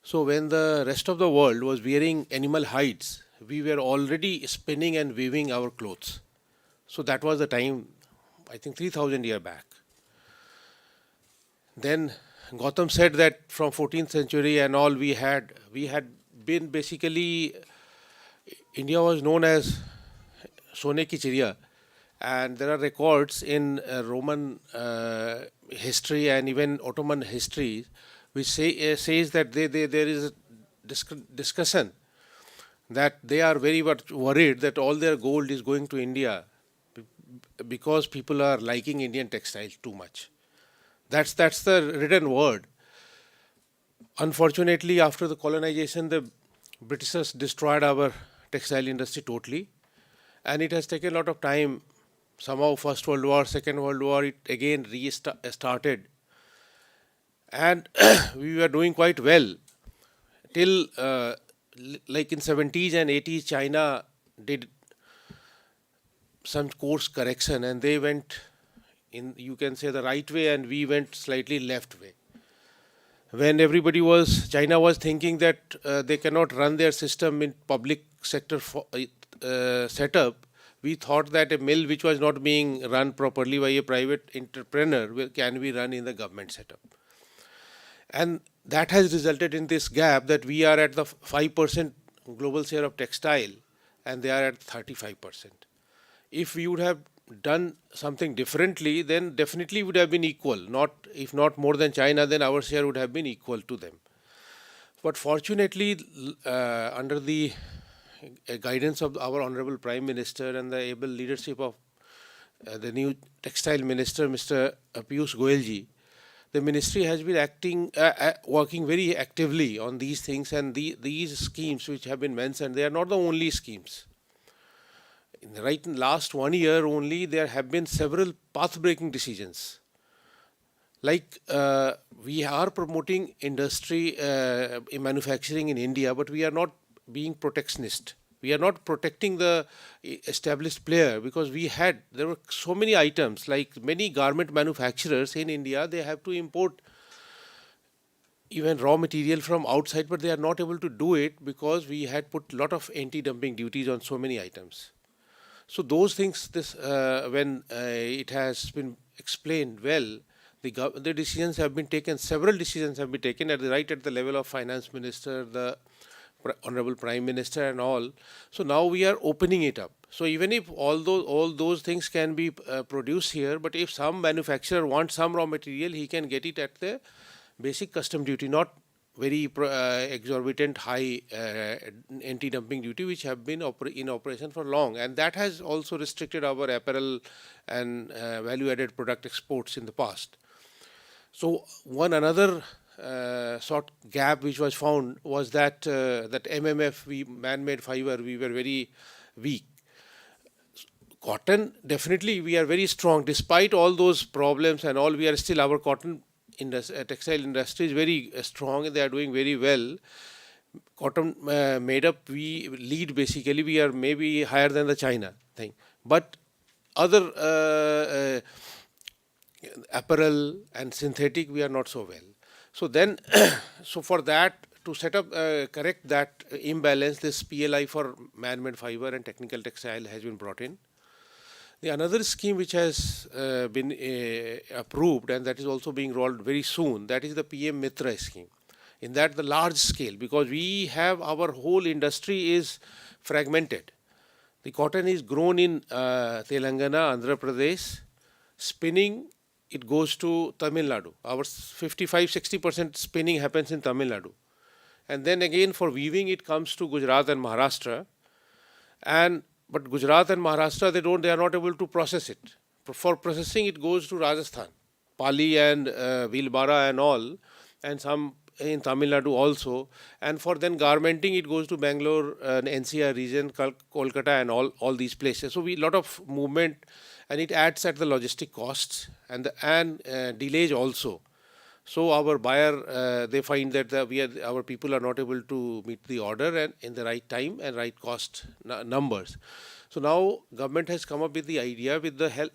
So when the rest of the world was wearing animal hides, we were already spinning and weaving our clothes. So that was the time, I think 3,000 years back. Then Gautam said that from 14th century and all we had been basically, India was known as Sone ki Chiriya, and there are records in Roman history and even Ottoman history which says that there is a discussion that they are very much worried that all their gold is going to India because people are liking Indian textiles too much. That's the written word. Unfortunately, after the colonization, the Britishers destroyed our textile industry totally, and it has taken a lot of time. Somehow, First World War, Second World War, it again restarted, and we were doing quite well till like in 70s and 80s. China did some course correction, and they went in, you can say, the right way, and we went slightly left way. When China was thinking that they cannot run their system in public sector setup, we thought that a mill which was not being run properly by a private entrepreneur can be run in the government setup. And that has resulted in this gap that we are at the 5% global share of textile, and they are at 35%. If we would have done something differently, then definitely would have been equal. If not more than China, then our share would have been equal to them. But fortunately, under the guidance of our Honorable Prime Minister and the able leadership of the new Textile Minister, Mr. Piyush Goyal ji, the ministry has been working very actively on these things, and these schemes which have been mentioned, they are not the only schemes. in last 1 year only, there have been several path-breaking decisions. Like we are promoting industry in manufacturing in India, but we are not being protectionist. We are not protecting the established player, because there were so many items, like many garment manufacturers in India, they have to import even raw material from outside, but they are not able to do it because we had put a lot of anti-dumping duties on so many items. So those things, when it has been explained well, the decisions have been taken, several decisions have been taken right at the level of Finance Minister, the Honorable Prime Minister and all. So now we are opening it up. So even if all those things can be produced here, but if some manufacturer wants some raw material, he can get it at the basic custom duty, not very exorbitant high anti-dumping duty, which have been in operation for long. And that has also restricted our apparel and value-added product exports in the past. So another sort gap which was found was that MMF, man-made fiber, we were very weak. Cotton, definitely we are very strong. Despite all those problems and all, we are still, our cotton textile industry is very strong, and they are doing very well. Cotton made up, we lead basically, we are maybe higher than the China thing. But other apparel and synthetic, we are not so well. So then, so for that, to set up, correct that imbalance, this PLI for man-made fiber and technical textile has been brought in. The another scheme which has been approved, and that is also being rolled very soon, that is the PM Mitra scheme. In that, the large scale, because we have, our whole industry is fragmented. The cotton is grown in Telangana, Andhra Pradesh. Spinning, it goes to Tamil Nadu. Our 55-60% spinning happens in Tamil Nadu. And then again for weaving, it comes to Gujarat and Maharashtra. But Gujarat and Maharashtra, they are not able to process it. For processing, it goes to Rajasthan, Pali and Bhilwara and all, and some in Tamil Nadu also. And for then garmenting, it goes to Bangalore and NCR region, Kolkata and all these places. So lot of movement, and it adds at the logistic costs and delays also. So our buyer, they find that our people are not able to meet the order and in the right time and right cost numbers. So now government has come up with the idea with the help,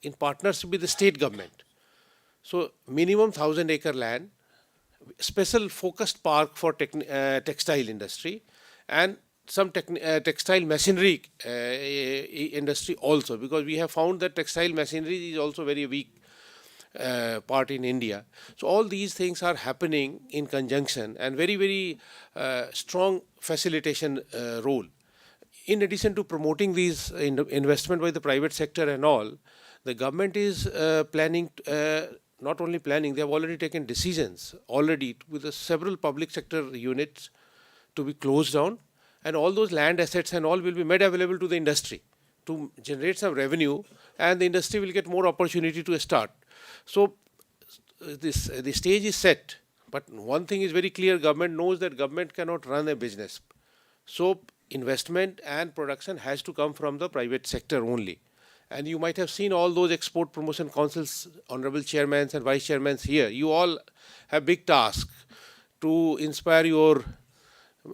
in partnership with the state government. So minimum 1,000-acre land, special focused park for textile industry, and some textile machinery industry also, because we have found that textile machinery is also very weak part in India. So all these things are happening in conjunction, and very, very strong facilitation role. In addition to promoting these investment by the private sector and all, the government is planning, not only planning, they have already taken decisions already with several public sector units to be closed down, and all those land assets and all will be made available to the industry to generate some revenue, and the industry will get more opportunity to start. So the stage is set, but one thing is very clear, government knows that government cannot run a business. So investment and production has to come from the private sector only. And you might have seen all those export promotion councils, honorable chairmen and vice chairmen here. You all have big task to inspire your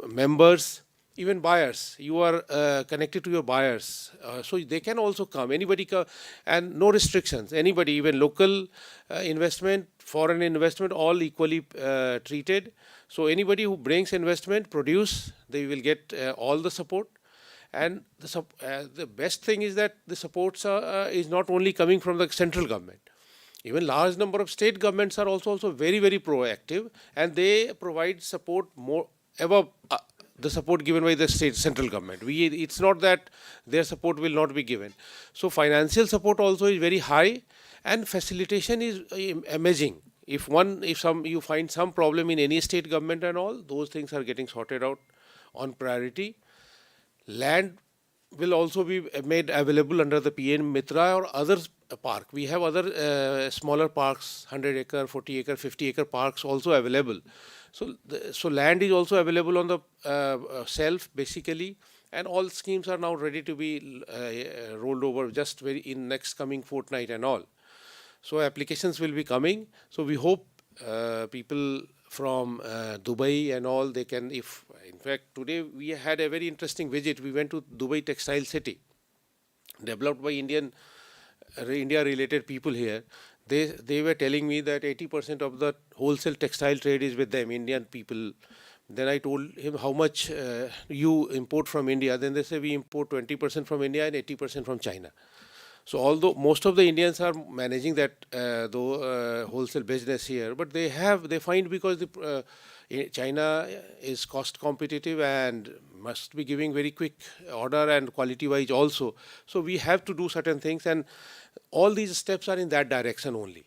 members, even buyers. You are connected to your buyers, so they can also come. Anybody come, and no restrictions. Anybody, even local investment, foreign investment, all equally treated. So anybody who brings investment, produce, they will get all the support. And the best thing is that the supports is not only coming from the central government. Even large number of state governments are also very, very proactive, and they provide support more above the support given by the central government. It's not that their support will not be given. So financial support also is very high, and facilitation is amazing. If you find some problem in any state government and all, those things are getting sorted out on priority. Land will also be made available under the PM Mitra or other park. We have other smaller parks, 100-acre, 40-acre, 50-acre parks also available. So land is also available on the shelf basically, and all schemes are now ready to be rolled over just very in next coming fortnight and all. So applications will be coming. So we hope people from Dubai and all, they can, if in fact today we had a very interesting visit. We went to Dubai Textile City, developed by India related people here. They were telling me that 80% of the wholesale textile trade is with them, Indian people. Then I told him how much you import from India. Then they say we import 20% from India and 80% from China. So although most of the Indians are managing that wholesale business here, but they find because China is cost competitive and must be giving very quick order and quality wise also. So we have to do certain things, and all these steps are in that direction only,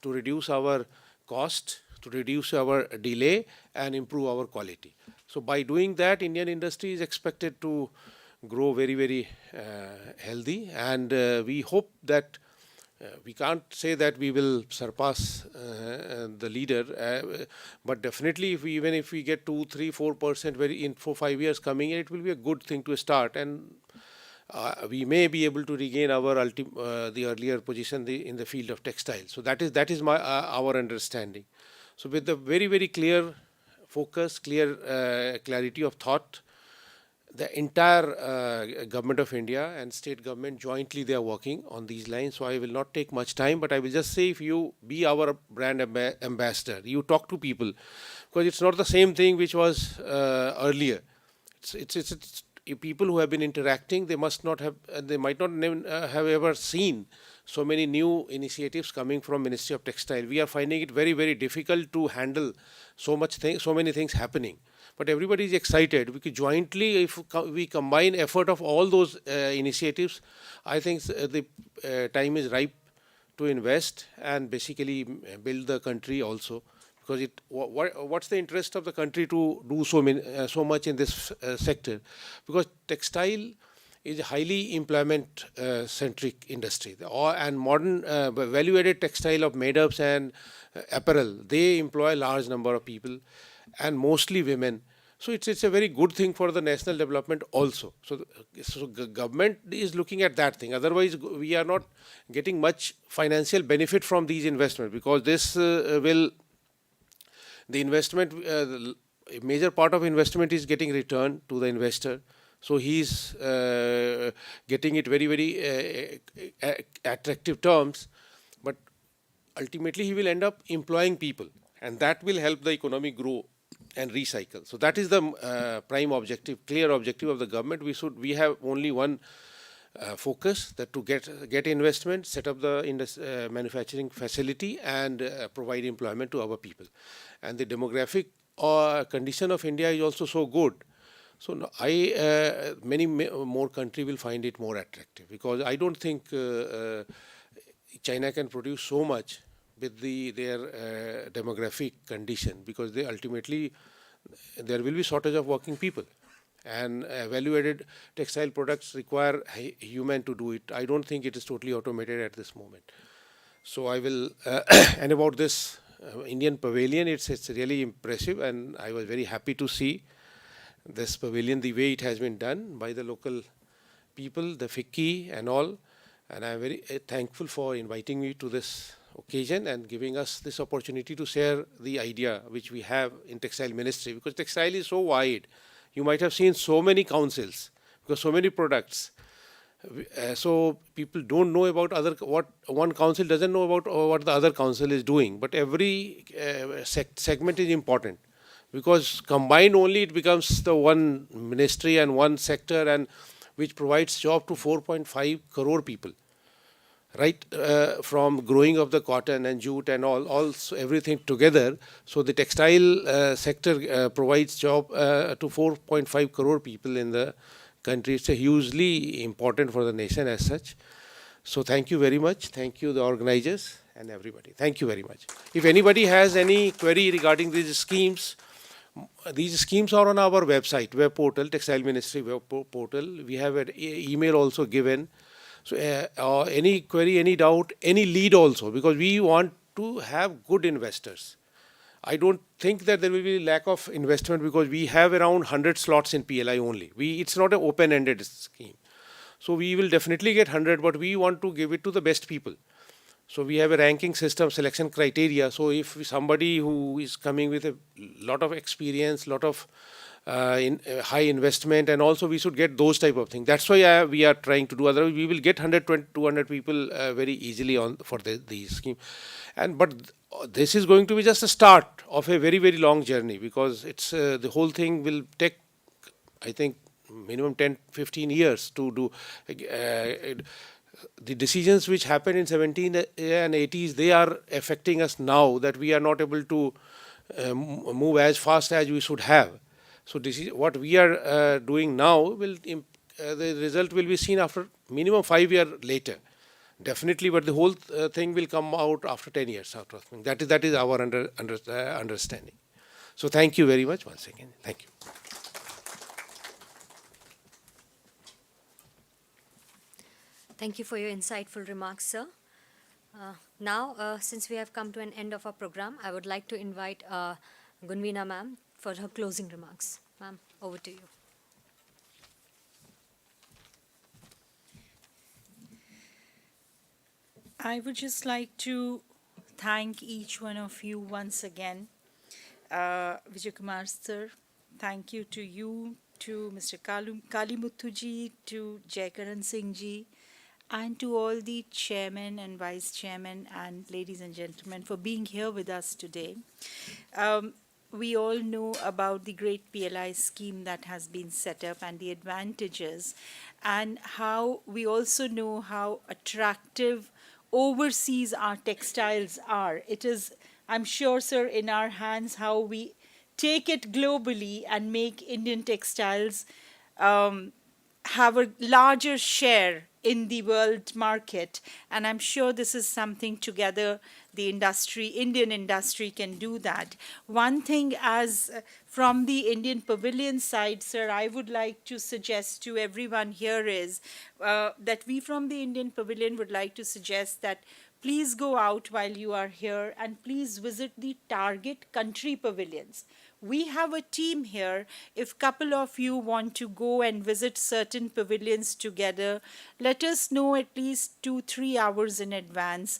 to reduce our cost, to reduce our delay and improve our quality. So by doing that, Indian industry is expected to grow very, very healthy, and we hope that we can't say that we will surpass the leader, but definitely even if we get 2, 3, 4% in 4-5 years coming in, it will be a good thing to start, and we may be able to regain our the earlier position in the field of textiles. So that is our understanding. So with the very, very clear focus, clarity of thought, the entire government of India and state government jointly, they are working on these lines. So I will not take much time, but I will just say, if you be our brand ambassador, you talk to people, because it's not the same thing which was earlier. It's people who have been interacting, they might not have ever seen so many new initiatives coming from Ministry of Textile. We are finding it very, very difficult to handle so many things happening. But everybody is excited. We could jointly, if we combine effort of all those initiatives, I think the time is ripe to invest and basically build the country also. Because what's the interest of the country to do so much in this sector? Because textile is a highly employment-centric industry. And modern value-added textile of made-ups and apparel, they employ a large number of people, and mostly women. So it's a very good thing for the national development also. So government is looking at that thing. Otherwise, we are not getting much financial benefit from these investments, because this the investment, a major part of investment is getting returned to the investor. So he's getting it very, very attractive terms, but ultimately he will end up employing people, and that will help the economy grow and recycle. So that is the prime objective, clear objective of the government. We have only one focus, that to get investment, set up the manufacturing facility, and provide employment to our people. And the demographic condition of India is also so good. So many more countries will find it more attractive, because I don't think China can produce so much with their demographic condition, because ultimately there will be shortage of working people, and value-added textile products require human to do it. I don't think it is totally automated at this moment. So I will, and about this Indian Pavilion, it's really impressive, and I was very happy to see this pavilion, the way it has been done by the local people, the FICCI and all, and I'm very thankful for inviting me to this occasion and giving us this opportunity to share the idea which we have in Textile Ministry, because textile is so wide. You might have seen so many councils, because so many products. So people don't know about what one council doesn't know about what the other council is doing, but every segment is important, because combined only it becomes the one ministry and one sector, and which provides job to 4.5 crore people, right, from growing of the cotton and jute and also everything together. So the textile sector provides job to 4.5 crore people in the country. It's a hugely important for the nation as such. So thank you very much. Thank you, the organizers and everybody. Thank you very much. If anybody has any query regarding these schemes are on our website, web portal, Textile Ministry web portal. We have an email also given. So any query, any doubt, any lead also, because we want to have good investors. I don't think that there will be lack of investment because we have around 100 slots in PLI only. It's not an open-ended scheme. So we will definitely get 100, but we want to give it to the best people. So we have a ranking system, selection criteria. So if somebody who is coming with a lot of experience, lot of high investment, and also we should get those type of things. That's why we are trying to do. Otherwise, we will get 100, 200 people very easily on for the scheme. But this is going to be just a start of a very, very long journey, because it's the whole thing will take, I think, minimum 10, 15 years to do. The decisions which happened in 17 and 80s, they are affecting us now, that we are not able to move as fast as we should have. So this is what we are doing now. The result will be seen after minimum 5 years later, definitely. But the whole thing will come out after 10 years. That is our understanding. So thank you very much once again. Thank you. Thank you for your insightful remarks, sir. Now, since we have come to an end of our program, I would like to invite Gunvina ma'am for her closing remarks. Ma'am, over to you. I would just like to thank each one of you once again. Vijay Kumar sir, thank you to you, to Mr. Kalimuthu ji, to Jaikaran Singh ji, and to all the chairman and vice chairman and ladies and gentlemen for being here with us today. We all know about the great PLI scheme that has been set up and the advantages, and how we also know how attractive overseas our textiles are. It is, I'm sure, sir, in our hands how we take it globally and make Indian textiles have a larger share in the world market. And I'm sure this is something together the industry, Indian industry, can do that. One thing, as from the Indian Pavilion side, sir, I would like to suggest to everyone here is that we from the Indian Pavilion would like to suggest that please go out while you are here and please visit the target country pavilions. We have a team here. If a couple of you want to go and visit certain pavilions together, let us know at least 2-3 hours in advance.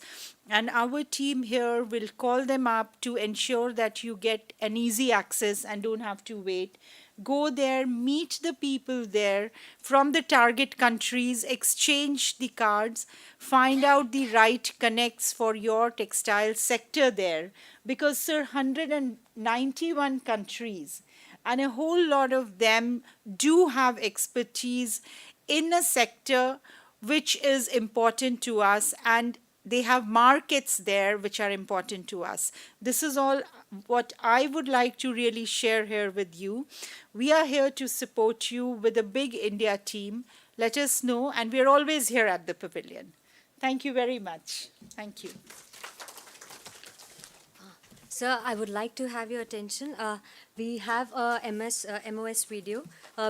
And our team here will call them up to ensure that you get an easy access and don't have to wait. Go there, meet the people there from the target countries, exchange the cards, find out the right connects for your textile sector there. Because, sir, 191 countries and a whole lot of them do have expertise in a sector which is important to us, and they have markets there which are important to us. This is all what I would like to really share here with you. We are here to support you with a big India team. Let us know, and we are always here at the pavilion. Thank you very much. Thank you. Sir, I would like to have your attention. We have a MOS video.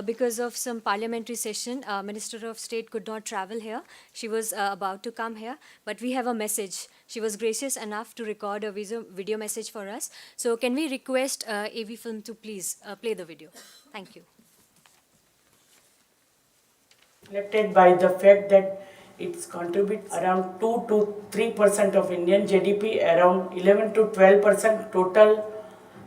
Because of some parliamentary session, Minister of State could not travel here. She was about to come here, but we have a message. She was gracious enough to record a video message for us. So can we request AV Film to please play the video? Thank you. Reflected by the fact that it contributes around 2 to 3% of Indian GDP, around 11 to 12% total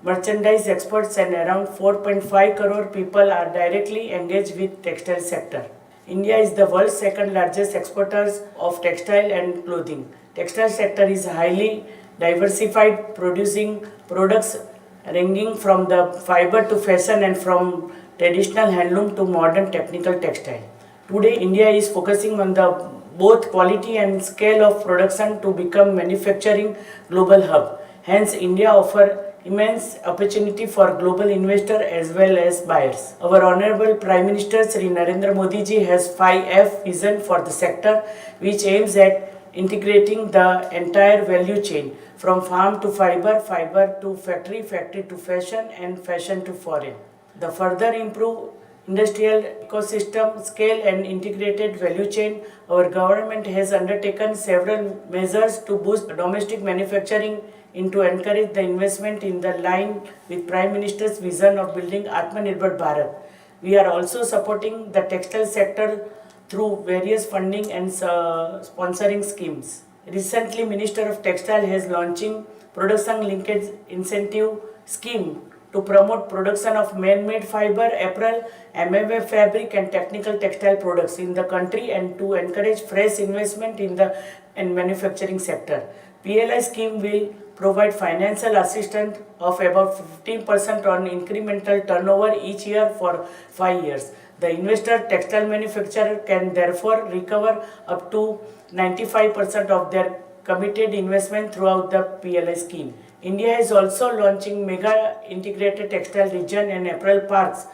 merchandise exports, and around 4.5 crore people are directly engaged with textile sector. India is the world's second largest exporters of textile and clothing. Textile sector is highly diversified, producing products ranging from the fiber to fashion and from traditional handloom to modern technical textile. Today, India is focusing on the both quality and scale of production to become manufacturing global hub. Hence, India offers immense opportunity for global investors as well as buyers. Our Honorable Prime Minister Shri Narendra Modi ji has 5F vision for the sector, which aims at integrating the entire value chain from farm to fiber, fiber to factory, factory to fashion, and fashion to foreign. The further improve industrial ecosystem, scale and integrated value chain. Our government has undertaken several measures to boost domestic manufacturing and to encourage the investment in the line with Prime Minister's vision of building Atmanirbhar Bharat. We are also supporting the textile sector through various funding and sponsoring schemes. Recently, Minister of Textile has launching production linkage incentive scheme to promote production of man-made fiber, apparel, MMA fabric and technical textile products in the country and to encourage fresh investment in the manufacturing sector. PLI scheme will provide financial assistance of about 15% on incremental turnover each year for 5 years. The investor textile manufacturer can therefore recover up to 95% of their committed investment throughout the PLI scheme. India is also launching mega integrated textile region and apparel parks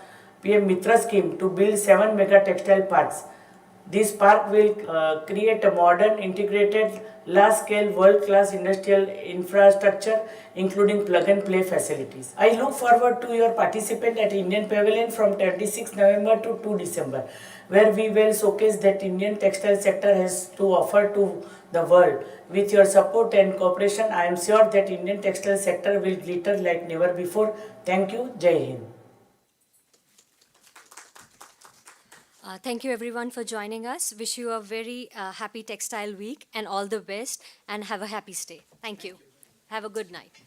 PM Mitra scheme to build 7 mega textile parks. This park will create a modern, integrated, large-scale, world-class industrial infrastructure, including plug-and-play facilities. I look forward to your participation at Indian Pavilion from 26 November to 2 December, where we will showcase that Indian textile sector has to offer to the world. With your support and cooperation, I am sure that Indian textile sector will glitter like never before. Thank you. Jai Hind. Thank you everyone for joining us. Wish you a very happy textile week and all the best and have a happy stay. Thank you. Have a good night.